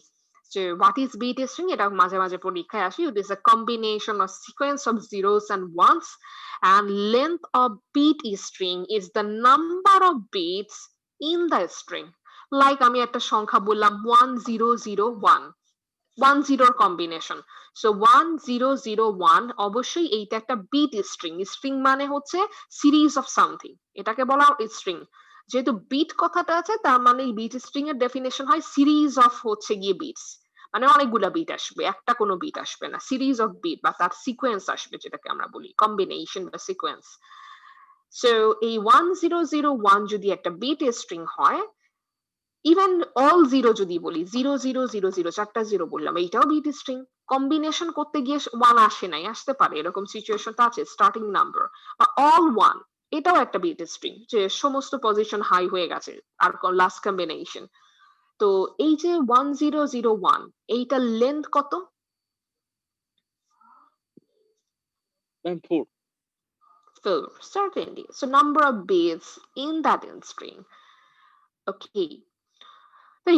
So what is bit string? এটা মাঝে মাঝে পরীক্ষায় আসে। It is a combination of sequence of zeros and ones, and length of bit string is the number of bits in the string. Like আমি একটা সংখ্যা বললাম 1001, 10 combination, so 1001 অবশ্যই এইটা একটা বিট স্ট্রিং। স্ট্রিং মানে হচ্ছে সিরিজ অফ সামথিং, এটাকে বলা স্ট্রিং। যেহেতু বিট কথাটা আছে, তার মানে বিট স্ট্রিং এর ডেফিনেশন হয় সিরিজ অফ হচ্ছে গিয়ে বিটস, মানে অনেকগুলা বিট আসবে, একটা কোনো বিট আসবে না, সিরিজ অফ বিট বা তার সিকোয়েন্স আসবে, যেটাকে আমরা বলি কম্বিনেশন বা সিকোয়েন্স। সো এই 1001 যদি একটা বিট স্ট্রিং হয়, ইভেন অল জিরো যদি বলি, 0000, 4টা জিরো বললাম, এইটাও বিট স্ট্রিং। কম্বিনেশন করতে গিয়ে 1 আসে নাই, আসতে পারে, এরকম সিচুয়েশন তো আছে, স্টার্টিং নাম্বার বা অল 1, এটাও একটা বিট স্ট্রিং, যে সমস্ত পজিশন হাই হয়ে গেছে আর লাস্ট কম্বিনেশন। তো এই যে 1001, এইটার লেন্থ কত? 4. 4, certainly. So number of bits in that string. Okay.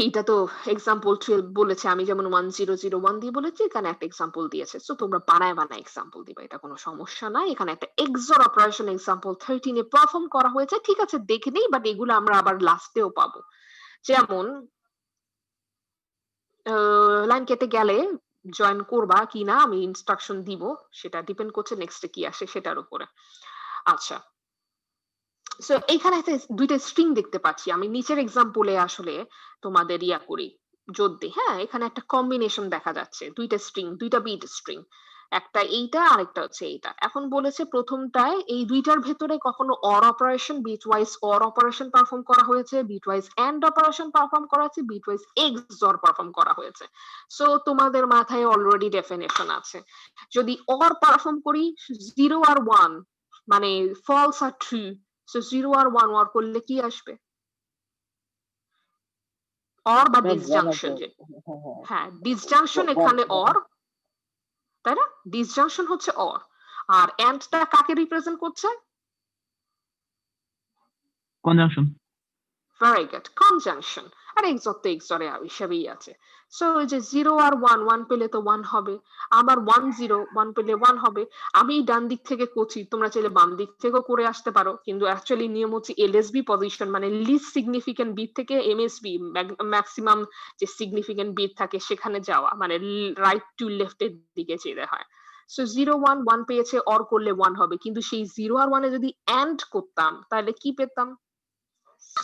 এইটা তো এক্সাম্পল 12 বলেছে, আমি যেমন 1001 দিয়ে বলেছি, এখানে একটা এক্সাম্পল দিয়েছে, সো তোমরা বানায় বানায় এক্সাম্পল দিবা, এটা কোনো সমস্যা নাই। এখানে একটা এক্সঅর অপারেশন এক্সাম্পল 13 এ পারফর্ম করা হয়েছে, ঠিক আছে দেখে নেই, বাট এগুলো আমরা আবার লাস্টেও পাবো। যেমন লাইন কেটে গেলে জয়েন করবা কিনা আমি ইনস্ট্রাকশন দিব, সেটা ডিপেন্ড করছে নেক্সটে কি আসে সেটার উপরে। আচ্ছা, সো এইখানে দুইটা স্ট্রিং দেখতে পাচ্ছি, আমি নিচের এক্সাম্পলে আসলে তোমাদের ইয়া করি, জোর দিই। হ্যাঁ, এখানে একটা কম্বিনেশন দেখা যাচ্ছে, দুইটা স্ট্রিং, দুইটা বিট স্ট্রিং, একটা এইটা আরেকটা হচ্ছে এইটা। এখন বলেছে প্রথমটায় এই দুইটার ভেতরে কখনো or operation, bitwise or operation perform করা হয়েছে, bitwise and operation perform করা হয়েছে, বিট ওয়াইজ এক্সঅর পারফর্ম করা হয়েছে। সো তোমাদের মাথায় অলরেডি ডেফিনেশন আছে। যদি অর পারফর্ম করি 0 আর 1, মানে ফলস আর ট্রু, সো 0 আর 1 অর করলে কি আসবে? অর বা ডিসজাংশন। হ্যাঁ, ডিসজাংশন এখানে অর, তাই না? ডিসজাংশন হচ্ছে অর, আর এন্ডটা কাকে রিপ্রেজেন্ট করছে? কনজাংশন। Very good, conjunction. আর এক্সর তো এক্সরে হিসাবেই আছে। সো ওই যে 0 আর 1, 1 পেলে তো 1 হবে, আবার 1 0, 1 পেলে 1 হবে। আমি ডান দিক থেকে করছি, তোমরা চাইলে বাম দিক থেকেও করে আসতে পারো, কিন্তু অ্যাকচুয়ালি নিয়ম হচ্ছে এলএসবি পজিশন মানে লিস্ট সিগনিফিকেন্ট বিট থেকে এমএসবি ম্যাক্সিমাম যে সিগনিফিকেন্ট বিট থাকে সেখানে যাওয়া, মানে রাইট টু লেফটের দিকে যেতে হয়। সো 0 1 1 পেয়েছে, অর করলে 1 হবে, কিন্তু সেই 0 আর 1 এ যদি এন্ড করতাম তাহলে কি পেতাম?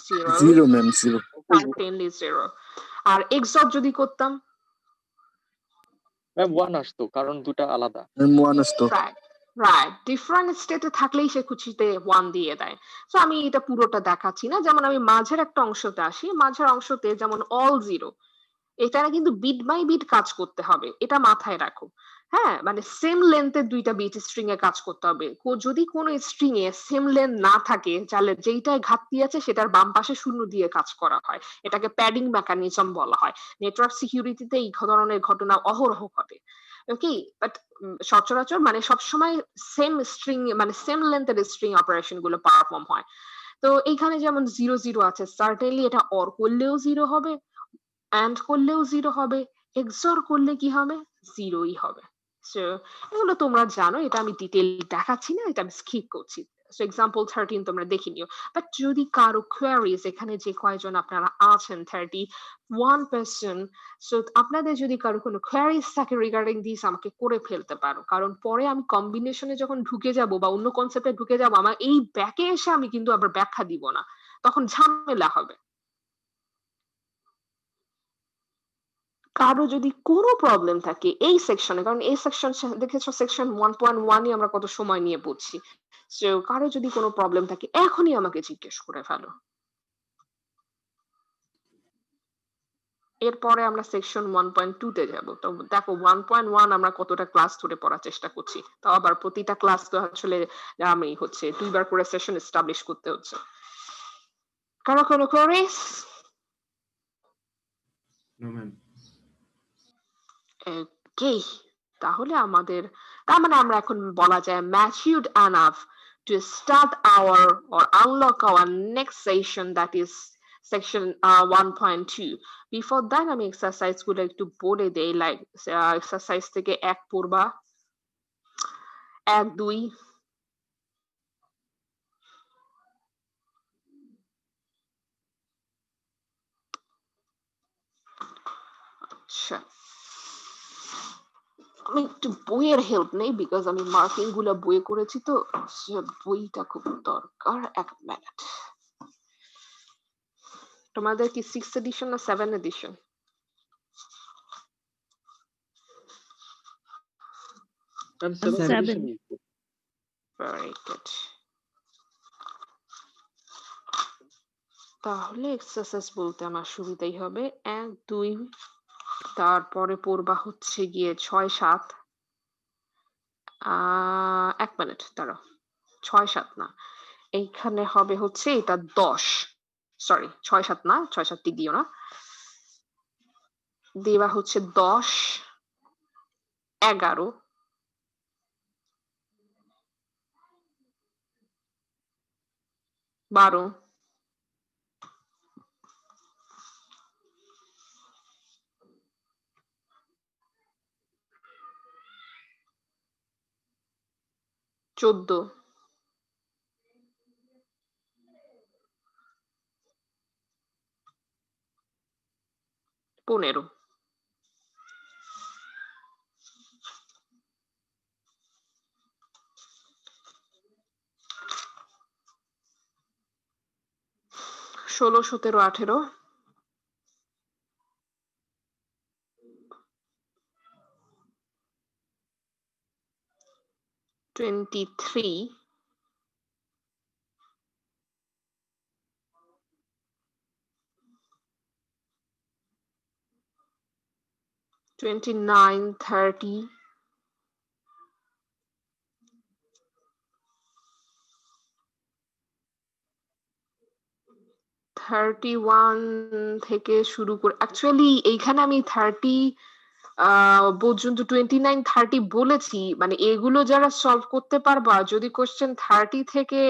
0, জিরো ম্যাম, জিরো। certainly 0। আর এক্সর যদি করতাম, ম্যাম 1 আসতো, কারণ দুটা আলাদা। ম্যাম 1 আসতো। রাইট রাইট, ডিফারেন্ট স্টেটে থাকলেই সে খুশিতে 1 দিয়ে দেয়। সো আমি এটা পুরোটা দেখাচ্ছি না, যেমন আমি মাঝের একটা অংশতে আসি, মাঝের অংশতে যেমন অল 0, এটা কিন্তু বিট বাই বিট কাজ করতে হবে, এটা মাথায় রাখো। হ্যাঁ, মানে সেম লেন্থের দুইটা বিট স্ট্রিং এ কাজ করতে হবে। যদি কোনো স্ট্রিং এ সেম লেন্থ না থাকে, তাহলে যেইটায় ঘাটতি আছে সেটার বাম পাশে শূন্য দিয়ে কাজ করা হয়, এটাকে প্যাডিং মেকানিজম বলা হয়। নেটওয়ার্ক সিকিউরিটিতে এই ধরনের ঘটনা অহরহ ঘটে। ওকে, বাট সচরাচর মানে সবসময় সেম স্ট্রিং মানে সেম লেন্থের স্ট্রিং অপারেশন গুলো পারফর্ম হয়। তো এইখানে যেমন 0 0 আছে, সার্টেনলি এটা অর করলেও 0 হবে, এন্ড করলেও 0 হবে, এক্সর করলে কি হবে? 0ই হবে। সো এগুলো তোমরা জানো, এটা আমি ডিটেইল দেখাচ্ছি না, এটা আমি স্কিপ করছি। সো এক্সাম্পল 13 তোমরা দেখে নিও। বাট যদি কারো কোয়েরিজ, এখানে যে কয়জন আপনারা আছেন 31 পার্সন, সো আপনাদের যদি কারো কোনো কোয়েরিজ থাকে রিগার্ডিং দিস, আমাকে করে ফেলতে পারো, কারণ পরে আমি কম্বিনেশনে যখন ঢুকে যাব বা অন্য কনসেপ্টে ঢুকে যাব, আমার এই ব্যাকে এসে আমি কিন্তু আবার ব্যাখ্যা দিব না, তখন ঝামেলা হবে। কারো যদি কোনো প্রবলেম থাকে এই সেকশনে, কারণ এই সেকশন দেখেছো সেকশন 1.1ই আমরা কত সময় নিয়ে পড়ছি, সো কারো যদি কোনো প্রবলেম থাকে এখনই আমাকে জিজ্ঞেস করে ফেলো। এরপরে আমরা সেকশন 1.2 তে যাব। তো দেখো 1.1 আমরা কতটা ক্লাস ধরে পড়ার চেষ্টা করছি, তো আবার প্রতিটা ক্লাস তো আসলে আমি হচ্ছে 2বার করে সেশন এস্টাবলিশ করতে হচ্ছে। কারো কোনো কোয়েরিজ? No ma'am. ওকে, তাহলে আমাদের তার মানে আমরা এখন বলা যায় matured enough to start our or unlock our next session, that is section 1.2. Before that আমি এক্সারসাইজ গুলো একটু বলে দেই, লাইক এক্সারসাইজ থেকে 1 পড়বা, 1 2, আচ্ছা আমি একটু বইয়ের হেল্প নেই, বিকজ আমি মার্কিং গুলো বইয়ে করেছি, তো বইটা খুব দরকার। 1 মিনিট। তোমাদের কি 6th এডিশন না 7th edition? Ma'am 7th 7 edition। Very good. তাহলে এক্সারসাইজ বলতে আমার সুবিধাই হবে। 1 2, তারপরে পড়বা হচ্ছে গিয়ে 6 7। 1 মিনিট দাঁড়াও, 6 7 না, এইখানে হবে হচ্ছে এটা 10, সরি 6 7 না, 6 7 দিও না, দেবা হচ্ছে 10 11 12 14 15। ষোলো 17 18 23 29 30 31 থেকে শুরু করে, অ্যাকচুয়ালি এইখানে আমি 30 পর্যন্ত 29-30 বলেছি, মানে এগুলো যারা সলভ করতে পারবা, যদি কোশ্চেন 30 থেকে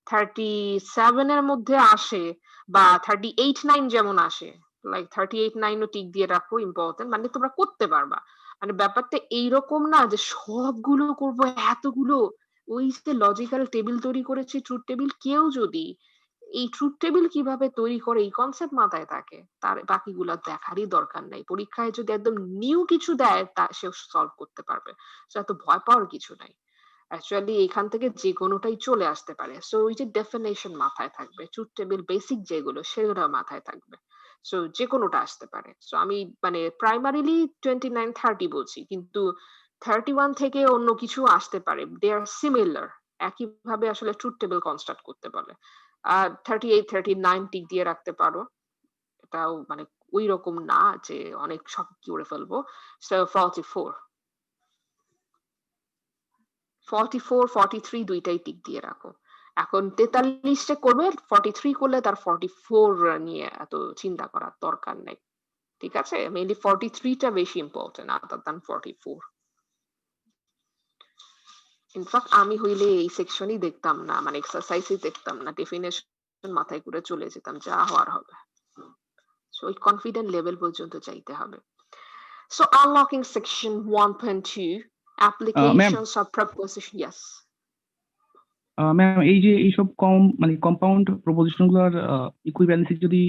37 এর মধ্যে আসে বা 38-9 যেমন আসে, লাইক 38-9 ও টিক দিয়ে রাখো, ইম্পর্টেন্ট, মানে তোমরা করতে পারবা। মানে ব্যাপারটা এইরকম না যে সবগুলো করবো এতগুলো। ওই যে লজিক্যাল টেবিল তৈরি করেছি, ট্রুথ টেবিল, কেউ যদি এই ট্রুথ টেবিল কিভাবে তৈরি করে এই কনসেপ্ট মাথায় থাকে, তার বাকিগুলো দেখারই দরকার নাই। পরীক্ষায় যদি একদম নিউ কিছু দেয় তা সে সলভ করতে পারবে, তো এত ভয় পাওয়ার কিছু নাই। অ্যাকচুয়ালি এখান থেকে যে কোনোটাই চলে আসতে পারে। সো ওই যে ডেফিনেশন মাথায় থাকবে, ট্রুথ টেবিল বেসিক যেগুলো সেগুলো মাথায় থাকবে। সো যে কোনোটা আসতে পারে। সো আমি মানে প্রাইমারিলি 29-30 বলছি, কিন্তু 31 থেকে অন্য কিছু আসতে পারে, দে আর সিমিলার, একইভাবে আসলে ট্রুথ টেবিল কনস্ট্রাক্ট করতে বলে। 38-39 টিক দিয়ে রাখতে পারো, এটাও মানে ওই রকম না যে অনেক সব করে ফেলবো। সো 44-43 দুইটাই টিক দিয়ে রাখো। এখন 43 করবে, 43 করলে তার 44 নিয়ে এত চিন্তা করার দরকার নেই, ঠিক আছে? মেইনলি 43টা বেশি ইম্পর্টেন্ট আদার দ্যান 44। ইনফ্যাক্ট আমি হইলে এই সেকশনই দেখতাম না, মানে এক্সারসাইজই দেখতাম না, ডেফিনেশন মাথায় করে চলে যেতাম, যা হওয়ার হবে। সো ওই কনফিডেন্ট লেভেল পর্যন্ত চাইতে হবে। So unlocking section 1.2 applications of preposition. Yes. Ma'am, এই যে এইসব মানে কম্পাউন্ড প্রপোজিশন গুলোর ইকুইভ্যালেন্সি যদি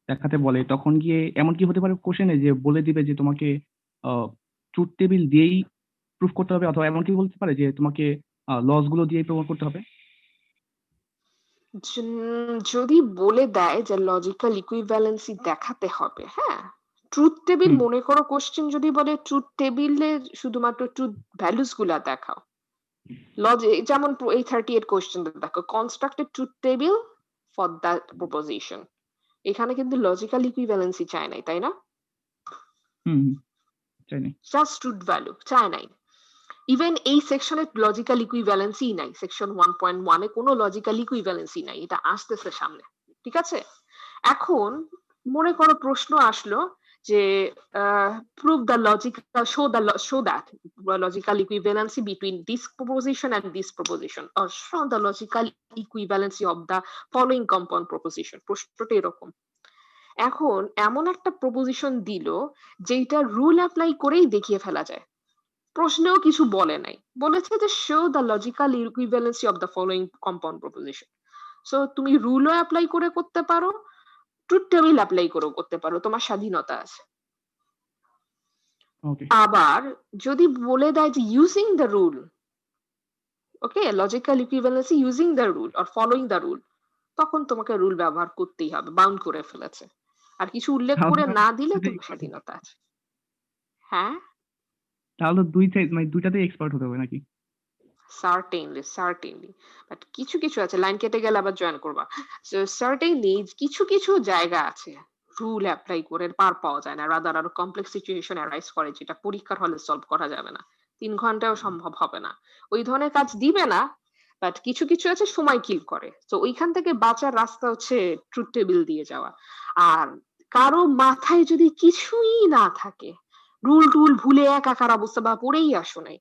দেখাতে বলে, তখন গিয়ে এমন কি হতে পারে কোশ্চেনে যে বলে দিবে যে তোমাকে ট্রুথ টেবিল দিয়েই প্রুফ করতে হবে, অথবা এমন কি বলতে পারে যে তোমাকে লস গুলো দিয়েই প্রমাণ করতে হবে? যদি বলে দেয় যে লজিক্যাল ইকুইভ্যালেন্সি দেখাতে হবে, হ্যাঁ, ট্রুথ টেবিল, হুম। মনে করো কোশ্চেন যদি বলে ট্রুথ টেবিলে শুধুমাত্র ট্রুথ ভ্যালুস গুলা দেখাও, যেমন এই 38 কোশ্চেন দেখো, constructed truth table for that proposition, এখানে কিন্তু লজিক্যাল ইকুইভ্যালেন্সি চায় নাই, তাই না? হুম, চাই নাই। জাস্ট ট্রুথ ভ্যালু চায় নাই। ইভেন এই সেকশনে লজিক্যাল ইকুইভ্যালেন্সি নাই, সেকশন 1.1 এ কোনো লজিক্যাল ইকুইভ্যালেন্সি নাই, এটা আসতেছে সামনে, ঠিক আছে? এখন মনে করো প্রশ্ন আসলো যে prove the logical, show that logical equivalency between this proposition and this proposition, or show the logical equivalency of the following compound proposition. প্রশ্নটা এরকম। এখন এমন একটা প্রপোজিশন দিল যেটা রুল অ্যাপ্লাই করেই দেখিয়ে ফেলা যায়, প্রশ্নেও কিছু বলে নাই, বলেছে যে show the logical equivalency of the following compound proposition. So তুমি রুলও অ্যাপ্লাই করে করতে পারো, ট্রুথ টেবিল অ্যাপ্লাই করেও করতে পারো, তোমার স্বাধীনতা আছে। ওকে। আবার যদি বলে দেয় যে using the rule, okay, logical equivalency using the rule or following the rule, তখন তোমাকে রুল ব্যবহার করতেই হবে, বাউন্ড করে ফেলেছে। আর কিছু উল্লেখ করে না দিলে তোমার স্বাধীনতা আছে। হ্যাঁ, তাহলে মানে দুইটাতেই এক্সপার্ট হতে হবে নাকি? সার্টেনলি, বাট কিছু কিছু আছে, লাইন কেটে গেলে আবার জয়েন করবা। সো সার্টেনলি কিছু কিছু জায়গা আছে রুল অ্যাপ্লাই করে পার পাওয়া যায় না, রাদার আরো কমপ্লেক্স সিচুয়েশন অ্যারাইজ করে যেটা পরীক্ষার হলে সলভ করা যাবে না, 3 ঘন্টাও সম্ভব হবে না, ওই ধরনের কাজ দিবে না। বাট কিছু কিছু আছে সময় কিল করে, তো ওইখান থেকে বাঁচার রাস্তা হচ্ছে ট্রুথ টেবিল দিয়ে যাওয়া। আর কারো মাথায় যদি কিছুই না থাকে, রুল টুল ভুলে একাকার অবস্থা বা পড়েই আসো নাই,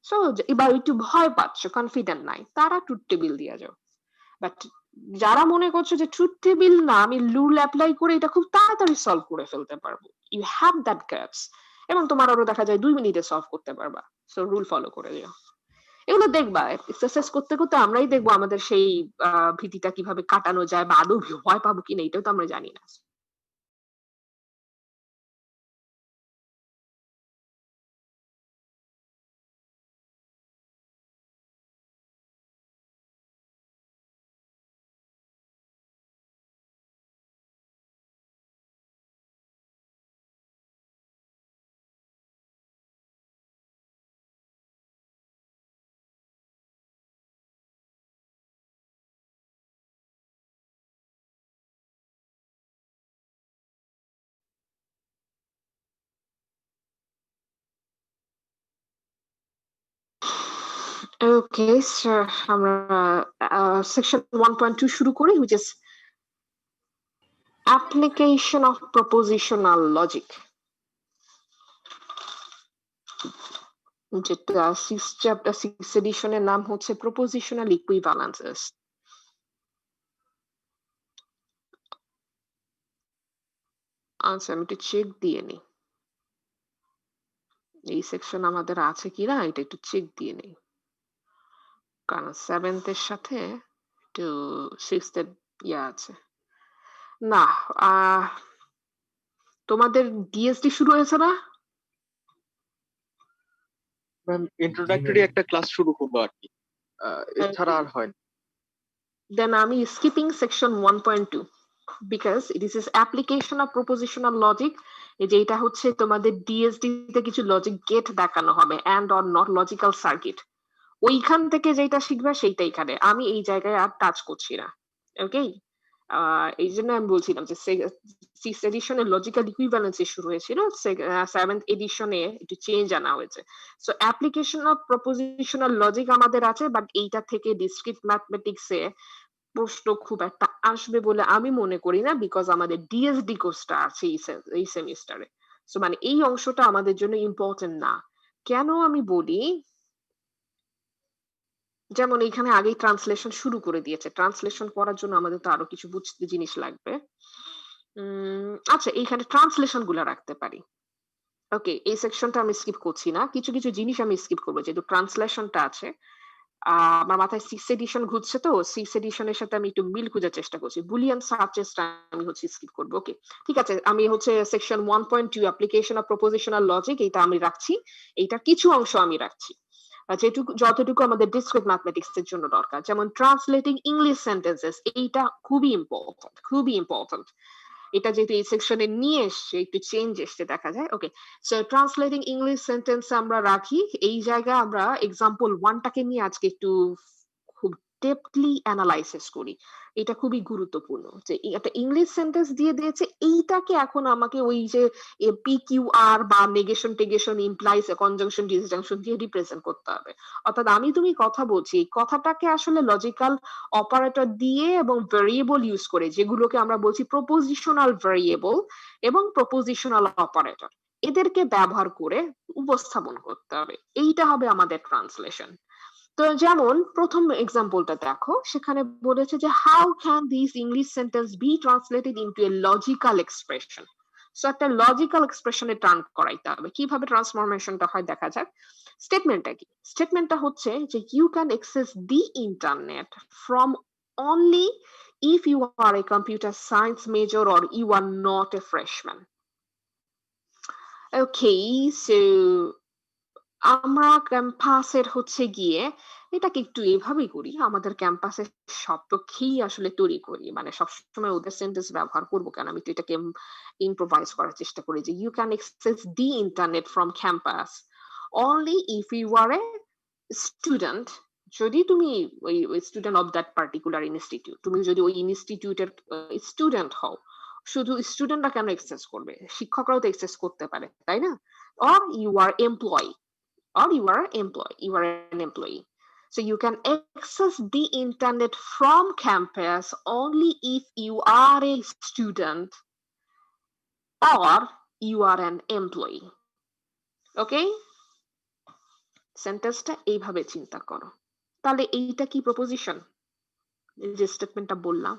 সো এবার একটু ভয় পাচ্ছ, কনফিডেন্ট নাই, তারা ট্রুথ টেবিল দিয়ে যাও। বাট যারা মনে করছো যে ট্রুথ টেবিল না, আমি রুল অ্যাপ্লাই করে এটা খুব তাড়াতাড়ি সলভ করে ফেলতে পারবো, ইউ হ্যাভ দ্যাট গ্যাপস, এবং তোমার আরো দেখা যায় 2 মিনিটে সলভ করতে পারবা, সো রুল ফলো করে যাও। এগুলো দেখবা এক্সারসাইজ করতে করতে আমরাই দেখবো আমাদের সেই ভীতিটা কিভাবে কাটানো যায়, বা আদৌ ভয় পাবো কিনা এটাও তো আমরা জানি না। ওকে, আমরা সেকশন 1.2 শুরু করি, which is application of propositional logic. যেটা সিক্স এডিশনের নাম হচ্ছে প্রপোজিশনাল ইকুইভ্যালেন্সেস। আচ্ছা, আমি একটু চেক দিয়ে নিই এই সেকশন আমাদের আছে কিনা, এটা একটু চেক দিয়ে নিই, কারণ 7th এর সাথে একটু 6th এর আছে। না, তোমাদের ডিএসডি শুরু হয়েছে না? ম্যাম ইন্ট্রোডাক্টরি একটা ক্লাস শুরু করবো আর কি, এছাড়া আর হয় না। Then আমি skipping section 1.2 because this is application of propositional logic. এই যে এটা হচ্ছে তোমাদের ডিএসডি তে কিছু লজিক গেট দেখানো হবে and or not logical circuit, ওইখান থেকে যেটা শিখবে সেইটাই এখানে, আমি এই জায়গায় আর টাচ করছি না। ওকে, এই জন্য আমি বলছিলাম যে সিক্স এডিশনে লজিক্যাল ইকুইভ্যালেন্সি শুরু হয়েছিল, 7th এডিশনে একটু চেঞ্জ আনা হয়েছে। So application of propositional logic আমাদের আছে, বাট এইটা থেকে ডিসক্রিট ম্যাথমেটিক্সে প্রশ্ন খুব একটা আসবে বলে আমি মনে করি না, বিকজ আমাদের ডিএসডি কোর্সটা আছে এই সেমিস্টারে। সো মানে এই অংশটা আমাদের জন্য ইম্পর্টেন্ট না। কেন আমি বলি, যেমন এখানে আগেই ট্রান্সলেশন শুরু করে দিয়েছে, ট্রান্সলেশন করার জন্য আমাদের তো আরো কিছু বুঝতে জিনিস লাগবে। আচ্ছা, এইখানে ট্রান্সলেশন গুলা রাখতে পারি। ওকে, এই সেকশনটা আমি স্কিপ করছি না, কিছু কিছু জিনিস আমি স্কিপ করবো যেহেতু ট্রান্সলেশনটা আছে। আমার মাথায় সিক্স এডিশন ঘুরছে, তো সিক্স এডিশনের সাথে আমি একটু মিল খোঁজার চেষ্টা করছি, বুলিয়ান সার্চেসটা আমি হচ্ছে স্কিপ করবো। ওকে, ঠিক আছে, আমি হচ্ছে section 1.2 application of propositional logic এইটা আমি রাখছি, এইটা কিছু অংশ আমি রাখছি যতটুকু আমাদের ডিসক্রিট ম্যাথমেটিক্স এর জন্য দরকার, যেমন ট্রান্সলেটিং ইংলিশ সেন্টেন্সেস, এইটা খুবই ইম্পর্টেন্ট, খুবই ইম্পর্টেন্ট। এটা যেহেতু এই সেকশনে নিয়ে এসছে, একটু চেঞ্জ এসছে দেখা যায়। ওকে, সো ট্রান্সলেটিং ইংলিশ সেন্টেন্স আমরা রাখি, এই জায়গায় আমরা এক্সাম্পল 1টাকে নিয়ে আজকে একটু খুব ডেপথলি অ্যানালাইসিস করি। এটা খুবই গুরুত্বপূর্ণ যে একটা ইংলিশ সেন্টেন্স দিয়ে দিয়েছে, এইটাকে এখন আমাকে ওই যে পিকিউআর বা নেগেশন টেগেশন ইমপ্লাইজ কনজাংশন ডিসজাংশন দিয়ে রিপ্রেজেন্ট করতে হবে। অর্থাৎ আমি তুমি কথা বলছি, কথাটাকে আসলে লজিক্যাল অপারেটর দিয়ে এবং ভেরিয়েবল ইউজ করে, যেগুলোকে আমরা বলছি প্রপোজিশনাল ভেরিয়েবল এবং প্রপোজিশনাল অপারেটর, এদেরকে ব্যবহার করে উপস্থাপন করতে হবে, এইটা হবে আমাদের ট্রান্সলেশন। তো যেমন প্রথম এক্সাম্পলটা দেখো, সেখানে বলেছে যে how can this English sentence B translated into a logical expression. So একটা লজিক্যাল এক্সপ্রেশনে টার্ন করাইতে হবে, কিভাবে ট্রান্সফরমেশনটা হয় দেখা যাক। স্টেটমেন্টটা কি? স্টেটমেন্টটা হচ্ছে যে you can access the internet from only if you are a computer science major or you are not a freshman. Okay, so আমরা ক্যাম্পাসের হচ্ছে গিয়ে এটাকে একটু এভাবেই করি, আমাদের ক্যাম্পাসের সবপক্ষেই আসলে তৈরি করি, মানে সবসময় ওদের সেন্টেন্স ব্যবহার করবো কেন, আমি তো এটাকে ইম্প্রোভাইজ করার চেষ্টা করি যে you can access the internet from campus only if you are a student, যদি তুমি ওই student of that particular institute, তুমি যদি ওই ইনস্টিটিউটের স্টুডেন্ট হও। শুধু স্টুডেন্টরা কেন এক্সেস করবে, শিক্ষকরাও তো এক্সেস করতে পারে, তাই না? Or you are employee, or you are an employee. So you can access the internet from campus only if you are a student or you are an employee. Okay? সেন্টেন্সটা এইভাবে চিন্তা করো। তাহলে এইটা কি প্রপোজিশন, যে স্টেটমেন্টটা বললাম?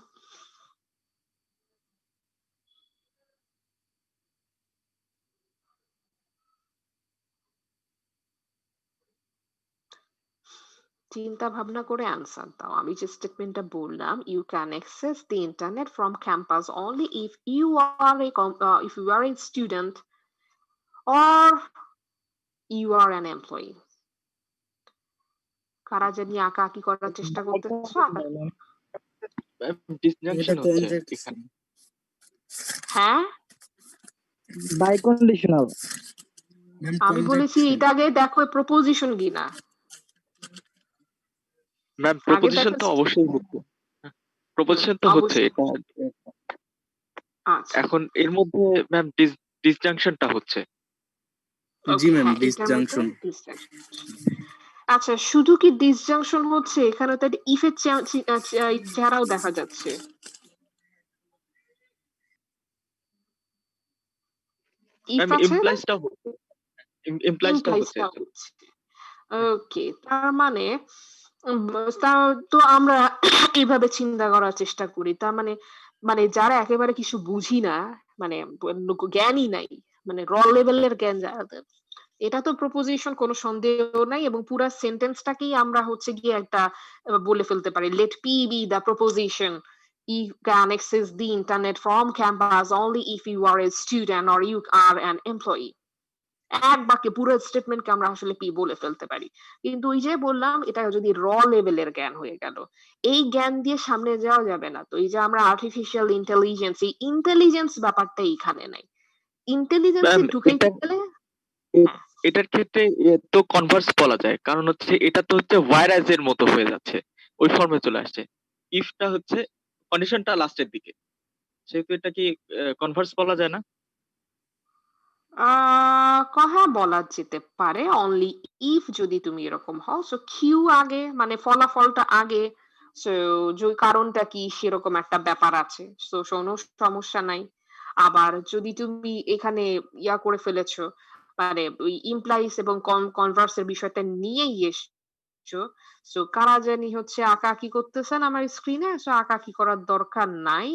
চিন্তা ভাবনা করে আনসার দাও। আমি যে স্টেটমেন্টটা বললাম, you can access the internet from campus only if you are a student or you are an employee. কারা জানি আঁকাআঁকি করার চেষ্টা করতেছো? ডিসজাংশন হচ্ছে এখানে। হ্যাঁ, বাই কন্ডিশনাল। আমি বলেছি এটা আগে দেখো প্রপোজিশন কিনা। ম্যাম প্রপোজিশন তো অবশ্যই হচ্ছে, প্রপোজিশন তো হচ্ছে এটা। আচ্ছা, এখন এর মধ্যে ম্যাম ডিসজাংশনটা হচ্ছে। জি ম্যাম, ডিসজাংশন। আচ্ছা, শুধু কি ডিসজাংশন হচ্ছে? এখানে তো ইফের চেহারাও দেখা যাচ্ছে। ইমপ্লাইজটা হচ্ছে। ওকে, তার মানে উম তা তো আমরা এভাবে চিন্তা করার চেষ্টা করি। তার মানে মানে যারা একেবারে কিছু বুঝি না, মানে জ্ঞানই নাই, মানে লেভেলের জ্ঞান যাদের, এটা তো প্রপোজিশন কোনো সন্দেহ নাই এবং পুরা সেন্টেন্সটাকেই আমরা হচ্ছে গিয়ে একটা বলে ফেলতে পারি। Let P be the proposition. You can access the internet from campus only if you are a student or you are an employee. এক বাক্যে পুরো স্টেটমেন্টকে আমরা আসলে পি বলে ফেলতে পারি। কিন্তু ওই যে বললাম এটা যদি লেভেলের জ্ঞান হয়ে গেল। এই জ্ঞান দিয়ে সামনে যাওয়া যাবে না। তো এই যে আমরা আর্টিফিশিয়াল ইন্টেলিজেন্স, এই ইন্টেলিজেন্স ব্যাপারটা এইখানে নাই। ইন্টেলিজেন্স এ ম্যাম ঢুকাইতে এটা গেলে হ্যাঁ, এটার ক্ষেত্রে তো কনভার্স বলা যায়, কারণ হচ্ছে এটা তো হচ্ছে ভাইরাস এর মতো হয়ে যাচ্ছে, ওই ফর্মে চলে আসছে। ইফটা হচ্ছে কন্ডিশনটা লাস্টের দিকে, সেহেতু এটা কি কনভার্স বলা যায় না? হ্যাঁ, বলা যেতে পারে অনলি ইফ যদি তুমি এরকম হও। সো কিউ আগে মানে ফলাফলটা আগে। সো যে কারণটা কি সেরকম একটা ব্যাপার আছে। সো কোনো সমস্যা নাই। আবার যদি তুমি এখানে ইয়া করে ফেলেছো, মানে ওই ইমপ্লাইজ এবং কনভার্স এর বিষয়টা নিয়েই এসছো। সো কারা জানি হচ্ছে আঁকাআঁকি করতেছেন আমার স্ক্রিনে। সো আঁকাআঁকি করার দরকার নাই।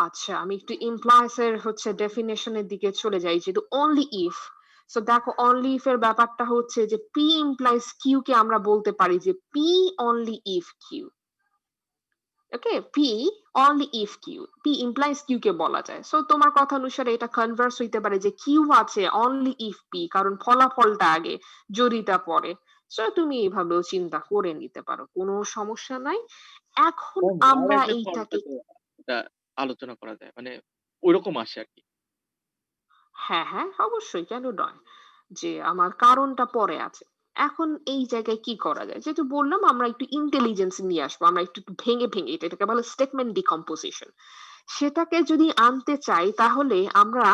আচ্ছা, আমি একটু implies এর হচ্ছে definition এর দিকে চলে যাই, যেহেতু only if। সো দেখো only if এর ব্যাপারটা হচ্ছে যে P implies Q কে আমরা বলতে পারি যে P only if Q। Okay, P only if Q, P implies Q কে বলা যায়। সো তোমার কথা অনুসারে এটা কনভার্স হইতে পারে যে Q আছে only if P, কারণ ফলাফলটা আগে জড়িতা পরে। সো তুমি এইভাবেও চিন্তা করে নিতে পারো, কোনো সমস্যা নাই। এখন আমরা ভাইরাস এর ফর্মটা এইটাকে তো এটা আলোচনা করা যায়, মানে ওইরকম আসে আর কি। হ্যাঁ, হ্যাঁ, অবশ্যই, কেন নয়? যে আমার কারণটা পরে আছে। এখন এই জায়গায় কি করা যায়? যেহেতু বললাম আমরা একটু ইন্টেলিজেন্স নিয়ে আসবো। আমরা একটু ভেঙে এটাকে বলে স্টেটমেন্ট ডিকম্পোজিশন। সেটাকে যদি আনতে চাই তাহলে আমরা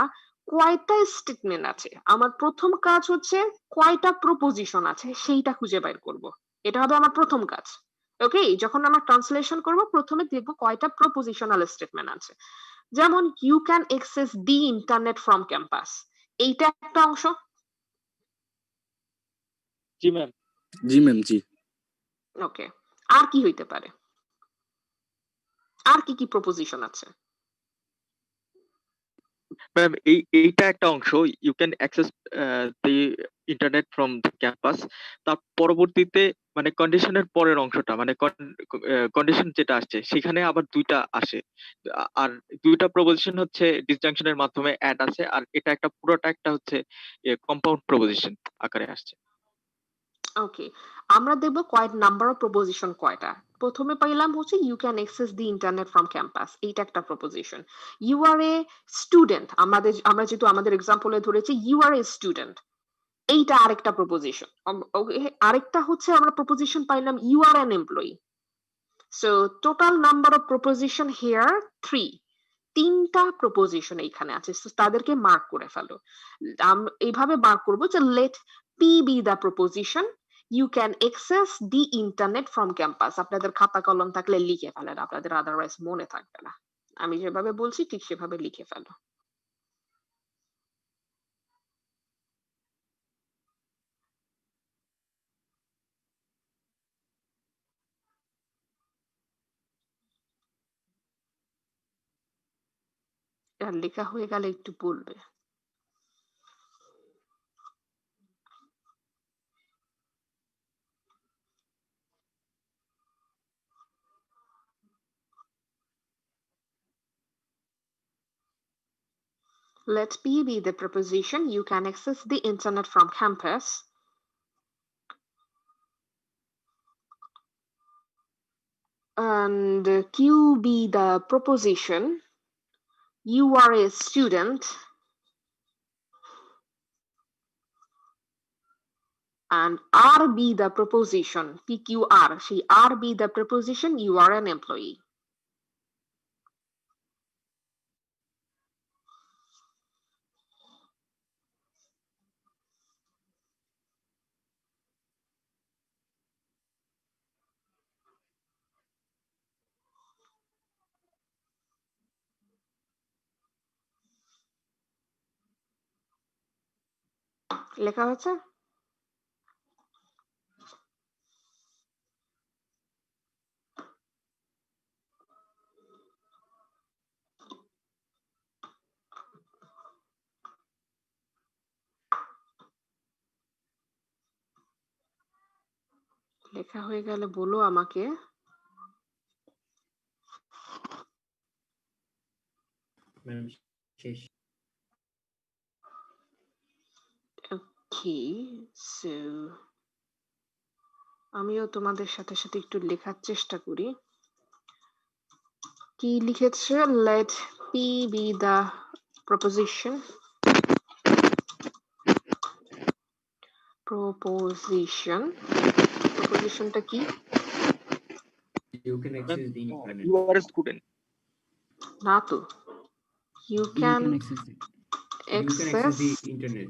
কয়টা স্টেটমেন্ট আছে? আমার ১ম কাজ হচ্ছে কয়টা প্রপোজিশন আছে সেইটা খুঁজে বের করব। এটা হবে আমার ১ম কাজ। ওকে? যখন আমরা ট্রান্সলেশন করব ১ম এ দেখব কয়টা প্রপোজিশনাল স্টেটমেন্ট আছে। যেমন you can access the internet from campus, এইটা একটা অংশ। জি ম্যাম। জি ম্যাম, জি। ওকে, আর কি হইতে পারে? আর কি প্রপোজিশন আছে? ম্যাম এইটা একটা অংশ, you can access the internet from the campus. তার পরবর্তীতে মানে কন্ডিশনের পরের অংশটা মানে কন্ডিশন যেটা আসছে সেখানে আবার দুইটা আসে। আর দুইটা প্রপোজিশন হচ্ছে ডিসজাংশনের মাধ্যমে অ্যাড আছে, আর এটা একটা পুরোটা একটা হচ্ছে কম্পাউন্ড প্রপোজিশন আকারে আসছে। ওকে, আমরা দেখব কয়েক নাম্বার অফ প্রপোজিশন কয়টা। প্রথমে পাইলাম হচ্ছে you can access the internet from campus, এইটা একটা proposition. You are a student, আমরা যেহেতু আমাদের এক্সাম্পলে ধরেছি ইউ আর এ স্টুডেন্ট, এইটা আরেকটা প্রপোজিশন। আরেকটা হচ্ছে আমরা প্রপোজিশন পাইলাম you are an employee. So total number of proposition here 3। ৩টা প্রপোজিশন এইখানে আছে। So তাদেরকে মার্ক করে ফেলো। এইভাবে মার্ক করব যে let P be the proposition, you can access the internet from campus. আপনাদের খাতা কলম থাকলে লিখে ফেলেন, আপনাদের আদারওয়াইজ মনে থাকবে না। আমি যেভাবে বলছি ঠিক সেভাবে লিখে ফেলো। আর লেখা হয়ে গেলে একটু বলবে। Let P be the preposition, you can access the internet from campus. And Q be the preposition, you are a student. And R be the preposition, PQR, সেই R be the preposition, you are an employee. লেখা হয়েছে? লেখা হয়ে গেলে বলো আমাকে। Ma'am শেষ। Okay, so আমিও তোমাদের সাথে সাথে একটু লেখার চেষ্টা করি। কি লিখেছে? Let P be the proposition. Propositionটা কি? You can access the internet. You are a student. না তো। You can access it. You can access the internet.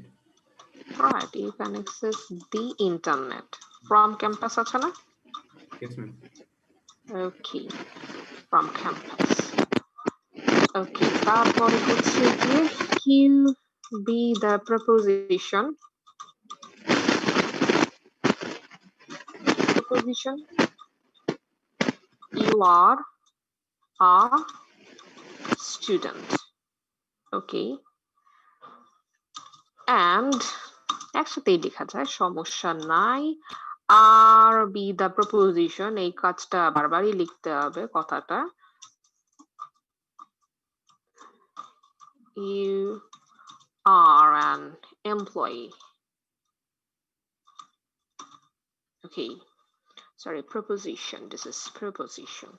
right, you can access the internet from campus আছে না? Yes, ma'am. Okay, from campus. Okay, তারপরে হচ্ছে গিয়ে Q be the proposition. Proposition. You are a student. Okay. And একসাথেই লেখা যায়, সমস্যা নাই। আর be the proposition, এই কাজটা বারবারই লিখতে হবে কথাটা। You are an employee. Okay. Sorry, proposition. This is proposition.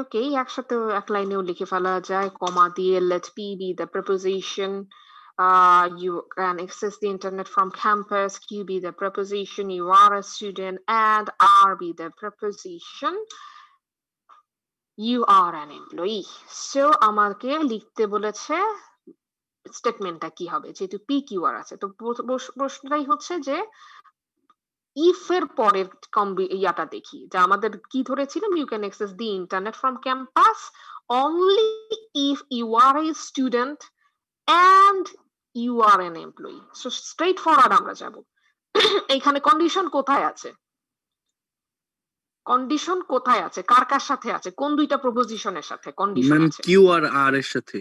Okay, একসাথে এক লাইনেও লিখে ফেলা যায়, কমা দিয়ে let P be the preposition. You can access the internet from campus. Q be the preposition. You are a student. And R be the preposition. You are an employee. So আমাকে লিখতে বলেছে স্টেটমেন্টটা কি হবে, যেহেতু P Q R আছে। তো প্রশ্নটাই হচ্ছে যে if এর পরের ইয়াটা দেখি, যে আমাদের কি ধরেছিলাম, you can access the internet from campus only if you are a student and you are an employee. So straight forward আমরা যাব। এইখানে কন্ডিশন কোথায় আছে? কন্ডিশন কোথায় আছে? কার কার সাথে আছে? কোন দুইটা প্রপোজিশনের সাথে কন্ডিশন ম্যাম আছে? কিউ আর আর এর সাথে।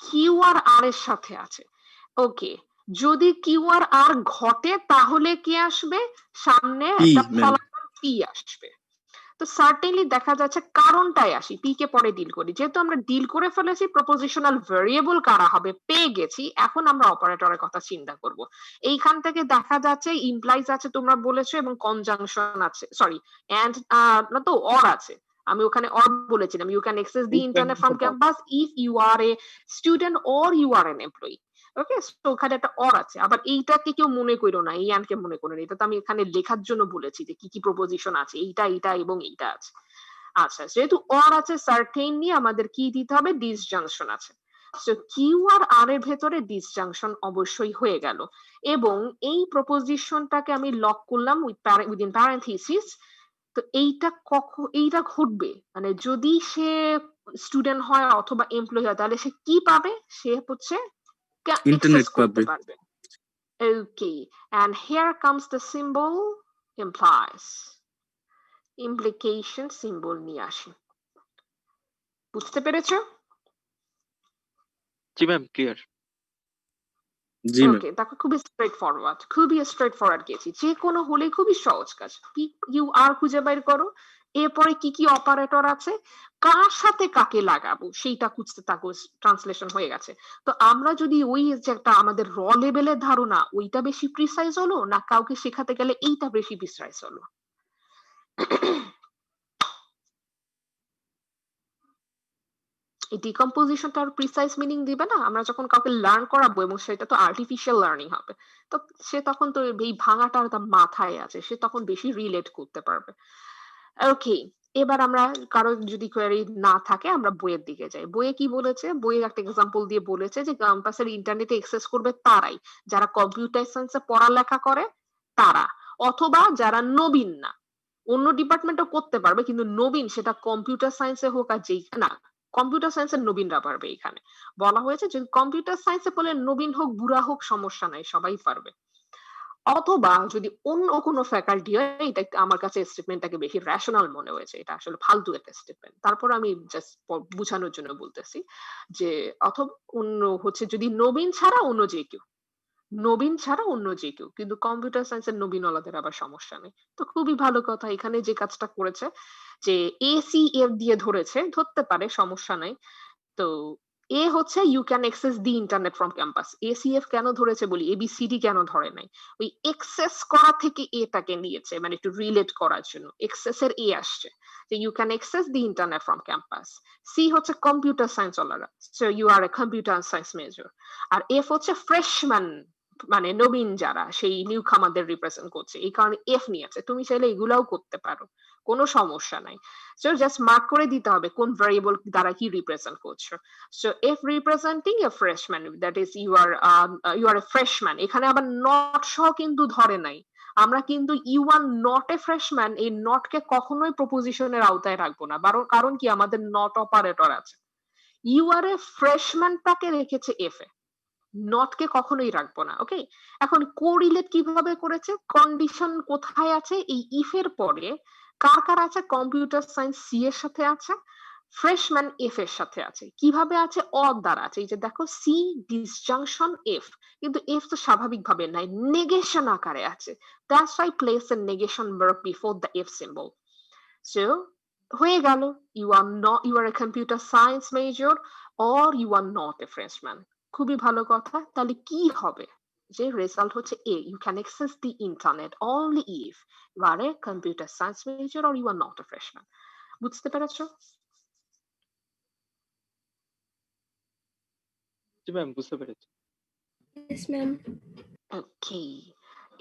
কিউ আর আর এর সাথে আছে। ওকে, যদি কিউ আর আর ঘটে তাহলে কি আসবে? সামনে একটা ফলাফল পি আসবে। তো সার্টেনলি দেখা যাচ্ছে কারণটাই আসি, পি কে পরে ডিল করি। যেহেতু আমরা ডিল করে ফেলেছি, প্রপোজিশনাল ভেরিয়েবল কারা হবে পেয়ে গেছি, এখন আমরা অপারেটরের কথা চিন্তা করব। এইখান থেকে দেখা যাচ্ছে ইমপ্লাইজ আছে তোমরা বলেছো, এবং কনজাংশন আছে, সরি এন্ড না তো অর আছে। আমি ওখানে অর বলেছিলাম, you can access the internet from campus if you are a student or you are an employee. Okay, তো ওখানে একটা অর আছে। আবার এইটাকে কেউ মনে করো না, এই অ্যান্ড কে মনে করো না, এটা তো আমি এখানে লেখার জন্য বলেছি যে কি কি প্রপোজিশন আছে, এইটা এইটা এবং এইটা আছে। আচ্ছা, যেহেতু অর আছে, সার্টেনলি আমাদের কি দিতে হবে? ডিসজাংশন আছে। সো কিউ আর আর এর ভেতরে ডিসজাংশন অবশ্যই হয়ে গেল, এবং এই প্রপোজিশনটাকে আমি লক করলাম উইদিন প্যারেনথেসিস। তো এইটা ঘটবে মানে যদি সে স্টুডেন্ট হয় অথবা এমপ্লয়ি হয়, তাহলে সে কি পাবে? সে হচ্ছে ইন্টারনেট করতে পাবে। পারবে। Okay, and here comes the symbol implies. Implication symbol নিয়ে আসি। বুঝতে পেরেছো? জি ম্যাম, ক্লিয়ার। জি ম্যাম। ওকে, দেখো খুবই স্ট্রেট ফরওয়ার্ড, খুবই স্ট্রেট ফরওয়ার্ড গেছি। যে কোনো হলে খুবই সহজ কাজ। পি কিউ আর খুঁজে বের করো, এরপরে কি কি অপারেটর আছে, কার সাথে কাকে লাগাবো সেইটা খুঁজতে থাকো, ট্রান্সলেশন হয়ে গেছে। তো আমরা যদি ওই যে একটা আমাদের র লেভেলের ধারণা, ওইটা বেশি প্রিসাইজ হলো, না কাউকে শেখাতে গেলে এইটা বেশি প্রিসাইজ হলো? এই ডিকম্পোজিশনটা আর প্রিসাইজ মিনিং দিবে না আমরা যখন কাউকে লার্ন করাবো, এবং সেটা তো আর্টিফিশিয়াল লার্নিং হবে। তো সে তখন তো এই ভাঙাটা তার মাথায় আছে, সে তখন বেশি রিলেট করতে পারবে। ওকে, এবার আমরা কারো যদি কোয়েরি না থাকে আমরা বইয়ের দিকে যাই। বইয়ে কি বলেছে? বইয়ের একটা এক্সাম্পল দিয়ে বলেছে যে ক্যাম্পাসের ইন্টারনেটে অ্যাক্সেস করবে তারাই যারা কম্পিউটার সায়েন্সে পড়ালেখা করে, তারা, অথবা যারা নবীন না, অন্য ডিপার্টমেন্টও করতে পারবে, কিন্তু নবীন সেটা কম্পিউটার সায়েন্সে হোক আর যেই না, কম্পিউটার সায়েন্সের নবীনরা পারবে। এখানে বলা হয়েছে যদি কম্পিউটার সায়েন্সে বলে নবীন হোক বুড়া হোক সমস্যা নাই, সবাই পারবে। অথবা যদি অন্য কোনো ফ্যাকাল্টি হয়, এটা আমার কাছে স্টেটমেন্টটাকে বেশি রেশনাল মনে হয়েছে, এটা আসলে ফালতু একটা স্টেটমেন্ট, তারপর আমি জাস্ট বুঝানোর জন্য বলতেছি যে অথবা অন্য হচ্ছে যদি নবীন ছাড়া অন্য যে কেউ, নবীন ছাড়া অন্য যে কেউ, কিন্তু কম্পিউটার সায়েন্সের নবীনওয়ালাদের আবার সমস্যা নেই। তো খুবই ভালো কথা, এখানে যে কাজটা করেছে যে ACF দিয়ে ধরেছে, ধরতে পারে, সমস্যা নাই। তো এ হচ্ছে you can access the internet from campus. ACF কেন ধরেছে বলি, ABCD কেন ধরে নাই, ওই এক্সেস করা থেকে এটাকে নিয়েছে, মানে একটু রিলেট করার জন্য এক্সেস এর এ আসছে, যে you can access the internet from campus. C হচ্ছে কম্পিউটার সায়েন্স ওয়ালারা, so you are a computer science major. আর এফ হচ্ছে ফ্রেশম্যান, মানে নবীন যারা, সেই নিউ কামারদের রিপ্রেজেন্ট করছে, এই কারণে এফ নিয়েছে। তুমি চাইলে এগুলাও করতে পারো, কোনো সমস্যা নাই। সো জাস্ট মার্ক করে দিতে হবে কোন ভ্যারিয়েবল দ্বারা কি রিপ্রেজেন্ট করছো। So if representing a freshman, that is you are a freshman, এখানে আবার not সহ কিন্তু ধরে নাই। আমরা কিন্তু you are not a freshman, এই not কে কখনোই প্রপোজিশনের আওতায় রাখবো না, কারণ কি আমাদের not অপারেটর আছে। you are a freshman টাকে রেখেছে এফ এ, not কে কখনোই রাখবো না। ওকে, এখন কোরিলেট কিভাবে করেছে, কন্ডিশন কোথায় আছে, এই ইফ এর পরে কার কার আছে, কম্পিউটার সায়েন্স সি এর সাথে আছে, ফ্রেশম্যান এফ এর সাথে আছে। কিভাবে আছে, অর দ্বারা আছে। এই যে দেখো সি ডিসজাংশন এফ, কিন্তু এফ তো স্বাভাবিকভাবে নাই, নেগেশন আকারে আছে। That's why place a negation verb before the F symbol. So হয়ে গেল, you are a computer science major or you are not a freshman. খুবই ভালো কথা। তাহলে কি হবে, যে রেজাল্ট হচ্ছে A, you can access the internet only if you are a computer science major or you are not a freshman. বুঝতে পেরেছো? জি ম্যাম, বুঝতে পেরেছি। Yes, ma'am. ওকে,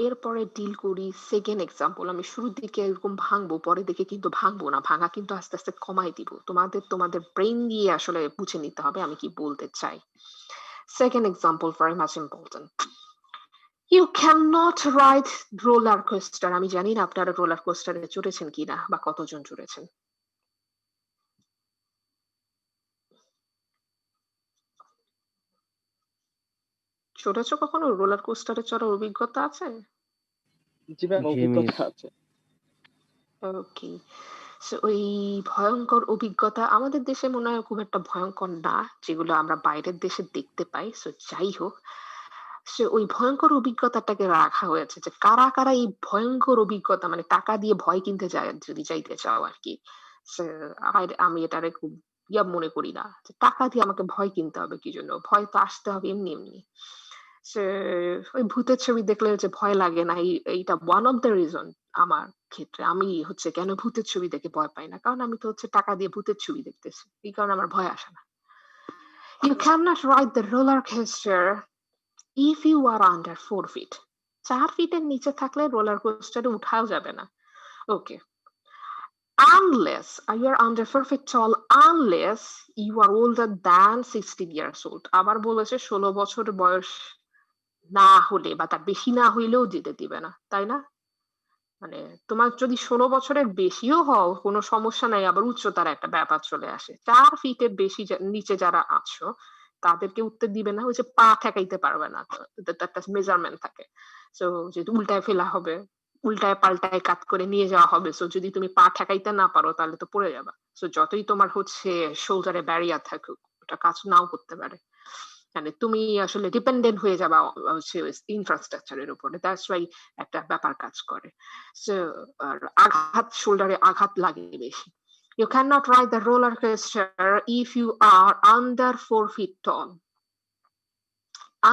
এরপরে ডিল করি সেকেন্ড এক্সাম্পল। আমি শুরুর দিকে এরকম ভাঙবো, পরে দিকে কিন্তু ভাঙবো না, ভাঙা কিন্তু আস্তে আস্তে কমাই দিব। তোমাদের ব্রেন দিয়ে আসলে বুঝে নিতে হবে আমি কি বলতে চাই। Second example very much important. You can not ride roller coaster. আমি জানি না আপনারা রোলার কোস্টারে চড়েছেন কিনা বা কতজন চড়েছেন। চড়েছো কখনো? রোলার কোস্টারে চড়ার অভিজ্ঞতা আছে? জি ম্যাম, অভিজ্ঞতা আছে। ওকে, ওই ভয়ঙ্কর অভিজ্ঞতা আমাদের দেশে মনে হয় খুব একটা ভয়ঙ্কর না, যেগুলো আমরা বাইরের দেশে দেখতে পাই। সো যাই হোক, সে ওই ভয়ঙ্কর অভিজ্ঞতাটাকে রাখা হয়েছে যে কারা কারা এই ভয়ঙ্কর অভিজ্ঞতা, মানে টাকা দিয়ে ভয় কিনতে যায় যদি যাইতে চাও আর কি। আমি এটারে খুব মনে করি না যে টাকা দিয়ে আমাকে ভয় কিনতে হবে কি জন্য, ভয় তো আসতে হবে এমনি এমনি। সে ওই ভূতের ছবি দেখলে যে ভয় লাগে না, এইটা ওয়ান অফ দ্য রিজন আমার ক্ষেত্রে। আমি হচ্ছে কেন ভূতের ছবি দেখে ভয় পাই না, কারণ আমি তো হচ্ছে টাকা দিয়ে ভূতের ছবি দেখতেছি, এই কারণে আমার ভয় আসে না। You cannot ride the roller coaster if you are under 4 feet. 4 ফিটের নিচে থাকলে রোলার কোস্টারে উঠাও যাবে না। ওকে, unless you are under 4 feet tall, unless you are older than 16 years old. আবার বলেছে 16 বছর বয়স না হলে বা তার বেশি না হইলেও যেতে দিবে না, তাই না? মানে তোমার যদি 16 বছরের বেশিও হও কোনো সমস্যা নাই, আবার উচ্চতার একটা ব্যাপার চলে আসে। 4 ফিটের বেশি নিচে যারা আছো তাদেরকে উঠতে দিবে না, ওই যে পা ঠেকাইতে পারবে না, একটা মেজারমেন্ট থাকে। সো যদি উল্টায় ফেলা হবে, উল্টায় পাল্টায় কাট করে নিয়ে যাওয়া হবে, সো যদি তুমি পা ঠেকাইতে না পারো তাহলে তো পড়ে যাবা। সো যতই তোমার হচ্ছে শোল্ডারে ব্যারিয়ার থাকুক, ওটা কাজ নাও করতে পারে, মানে তুমি আসলে ডিপেন্ডেন্ট হয়ে যাবা হচ্ছে ইনফ্রাস্ট্রাকচারের উপরে। দ্যাটস ওয়াই একটা ব্যাপার কাজ করে। সো আঘাত, শোল্ডারে আঘাত লাগে বেশি। You cannot ride the roller coaster if you are under 4 feet tall,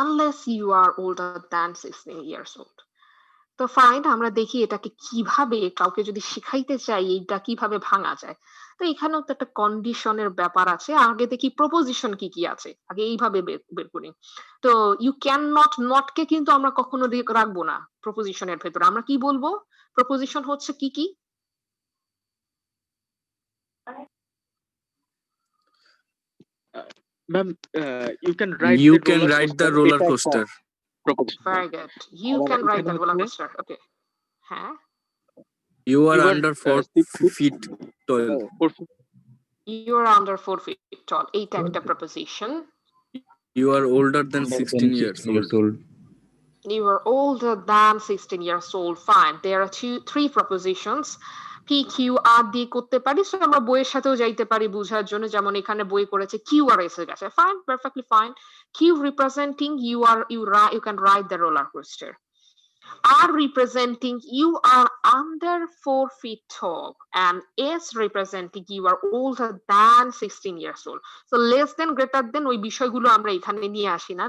unless you are older than 16 years old. তো ফাইন, আমরা দেখি এটাকে কিভাবে, কাউকে যদি শিখাইতে চাই এটা কিভাবে ভাঙা যায়। তো এখানেও তো একটা কন্ডিশনের ব্যাপার আছে। আগে দেখি প্রপোজিশন কি কি আছে, আগে এইভাবে বের করি। তো ইউ ক্যান নট, নট কে কিন্তু আমরা কখনো রাখবো না প্রপোজিশনের ভেতরে। আমরা কি বলবো, প্রপোজিশন হচ্ছে কি কি? Ma'am, you can ride the roller coaster. Proposition. Very good. You can ride the roller coaster. Okay. হ্যাঁ, You are under 4 feet tall. you are under 4 feet tall. এইটা একটা proposition. You are older than 16 years old. You are older than 16 years old. Fine. There are three propositions. কি Q R দিয়ে করতে পারি, so আমরা বইয়ের সাথেও যাইতে পারি বোঝার জন্য, যেমন এখানে বই করেছে কিউ আর এসে গেছে, fine, perfectly fine. Q representing you can ride the roller coaster. R representing you are under 4 feet tall, and S representing you are older than 16 years old. So less than, greater than ওই বিষয়গুলো আমরা এখানে নিয়ে আসি না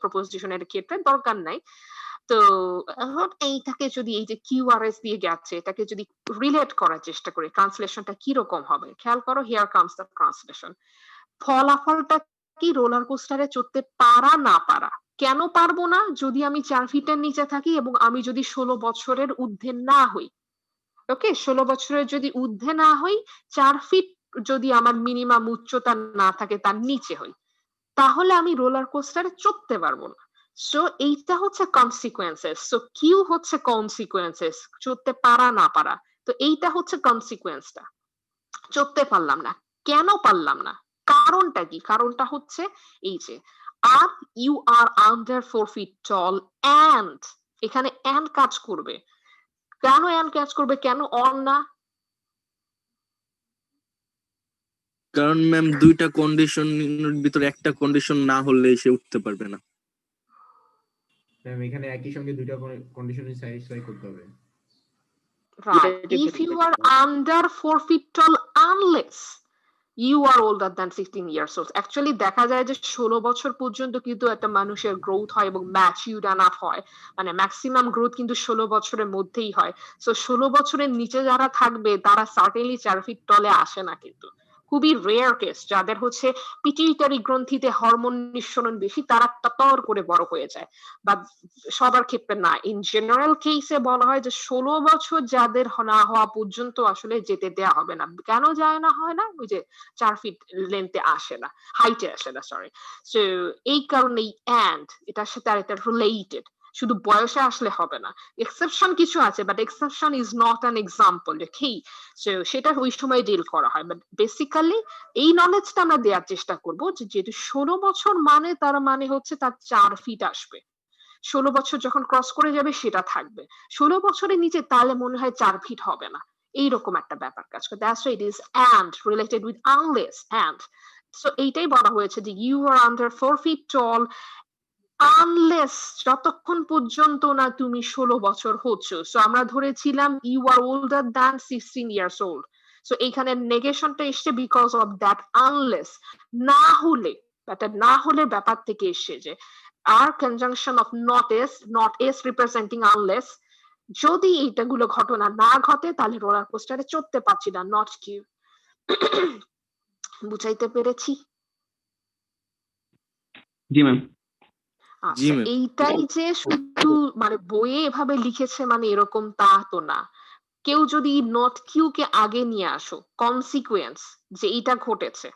প্রপোজিশনের ক্ষেত্রে, দরকার নাই। তো এখন এইটাকে যদি এই যে কিউআরএস দিয়ে গেছে এটাকে যদি রিলেট করার চেষ্টা করি, ট্রান্সলেশনটা কি রকম হবে খেয়াল করো। Here comes the translation. ফলাফলটা কি রোলার কোস্টারে চড়তে পারা না পারা। কেন পারবো না? যদি আমি 4 ফিটের নিচে থাকি এবং আমি যদি 16 বছরের ঊর্ধ্বে না হই। ওকে, 16 বছরের যদি ঊর্ধ্বে না হই, 4 ফিট যদি আমার মিনিমাম উচ্চতা না থাকে তার নিচে হই, তাহলে আমি রোলার কোস্টারে চড়তে পারবো না। সো এইটা হচ্ছে কনসিকুয়েন্সেস। সো কিউ হচ্ছে কনসিকুয়েন্সেস, চড়তে পারা না পারা। তো এইটা হচ্ছে কনসিকুয়েন্সটা, চড়তে পারলাম না। কেন পারলাম না? কারণটা কি? কারণটা হচ্ছে এই যে আর you are under 4 feet tall and, এখানে and কাজ করবে। কেন and কাজ করবে? কেন অন না? কারণ ম্যাম দুইটা কন্ডিশনের ভিতরে একটা কন্ডিশন না হলে সে উঠতে পারবে না। ম্যাম এখানে একই সঙ্গে দুইটা কন্ডিশনই স্যাটিসফাই করতে হবে। Right. If you are under 4 feet tall unless you are older than 16 years old. Actually দেখা যায় যে 16 বছর পর্যন্ত কিন্তু একটা মানুষের গ্রোথ হয় এবং ম্যাচিউরড এনাফ হয়, মানে ম্যাক্সিমাম গ্রোথ কিন্তু 16 বছরের মধ্যেই হয়। সো 16 বছরের নিচে যারা থাকবে তারা সার্টেনলি 4 ফিট তলে আসে না, কিন্তু খুবই রেয়ার কেস। যাদের হচ্ছে পিটুইটারি গ্রন্থিতে হরমোন নিঃসরণ বেশি তারা ততর করে বড় হয়ে যায়, বা সবার ক্ষেত্রে না। ইন জেনারেল কেসে বলা হয় যে 16 বছর যাদের না হওয়া পর্যন্ত আসলে যেতে দেয়া হবে না। কেন যায় না, হয় না? ওই যে 4 ফিট লেন্থে আসে না, হাইটে আসে না, সরি। সো এই কারণেই অ্যান্ড এটার সাথে আর এটা রিলেটেড, শুধু বয়সে আসলে হবে না। এক্সেপশন কিছু আছে, but exception is not an example. ঠিক, সো সেটা ওই সময় ডিল করা হয়। বাট বেসিক্যালি এই নলেজটা আমরা দেওয়ার চেষ্টা করবো যে যেহেতু 16 বছর মানে তার মানে হচ্ছে তার 4 ফিট আসবে। 16 বছর যখন ক্রস করে যাবে সেটা থাকবে। 16 বছরের নিচে তাহলে মনে হয় 4 ফিট হবে না, এইরকম একটা ব্যাপার কাজ করে। That's why it is and related with unless and. So এইটাই বলা হয়েছে যে you are under 4 feet tall unless, যতক্ষণ পর্যন্ত না তুমি 16 বছর হচ্ছ। সো আমরা ধরেছিলাম you are older than 16 years old. So এইখানে নেগেশনটা এসছে বিকজ অফ দ্যাট unless, না হলে, না হলে ব্যাপার থেকে এসছে যে আর conjunction of not s representing unless, যদি এইটাগুলো ঘটনা না ঘটে তাহলে রোলার কোস্টারে চড়তে পারছি না, নট কিউ। বুঝাইতে পেরেছি? জি ম্যাম। আচ্ছা, এইটাই যে শুধু মানে বইয়ে এভাবে লিখেছে মানে এরকম তা তো না। কেউ যদি নট কিউ কে আগে নিয়ে আসো, কনসিকুয়েন্স যে এইটা ঘটেছে,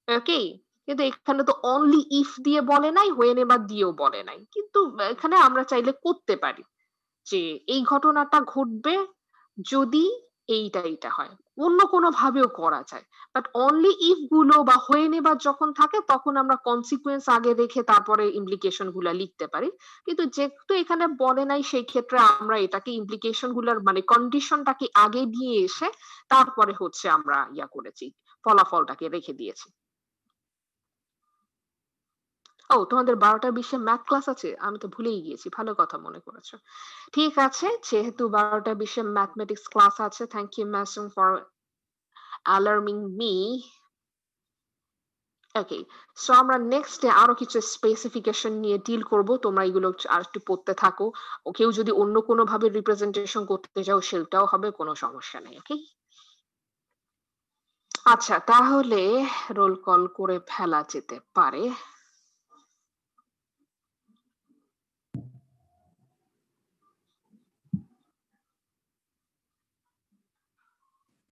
ওকে, কিন্তু এখানে তো অনলি ইফ দিয়ে বলে নাই, হোয়েন এবার দিয়েও বলে নাই। কিন্তু এখানে আমরা চাইলে করতে পারি যে এই ঘটনাটা ঘটবে যদি এইটা হয়, অন্য কোনো ভাবেও করা যায়। বাট অনলি ইফ গুলো বা হোয়েন এবার যখন থাকে তখন আমরা কনসিকুয়েন্স আগে রেখে তারপরে ইমপ্লিকেশন গুলা লিখতে পারি। কিন্তু যেহেতু এখানে বলে নাই সেই ক্ষেত্রে আমরা এটাকে ইমপ্লিকেশন গুলার মানে কন্ডিশনটাকে আগে দিয়ে এসে তারপরে হচ্ছে আমরা করেছি, ফলাফলটাকে রেখে দিয়েছি। ও, তোমাদের 12টা-20 ম্যাথ ক্লাস আছে? আমি তো ভুলেই গিয়েছি, ভালো কথা মনে করেছো। ঠিক আছে, যেহেতু 12টা-20 ম্যাথমেটিক্স ক্লাস আছে, thank you Masum for alarming me. Okay, so আমরা নেক্সটে আরো কিছু স্পেসিফিকেশন নিয়ে ডিল করব। তোমরা এগুলো আর একটু পড়তে থাকো। ও কেউ যদি অন্য কোনো ভাবে রিপ্রেজেন্টেশন করতে চাও সেটাও হবে, কোনো সমস্যা নেই। ওকে, আচ্ছা, তাহলে রোল কল করে ফেলা যেতে পারে।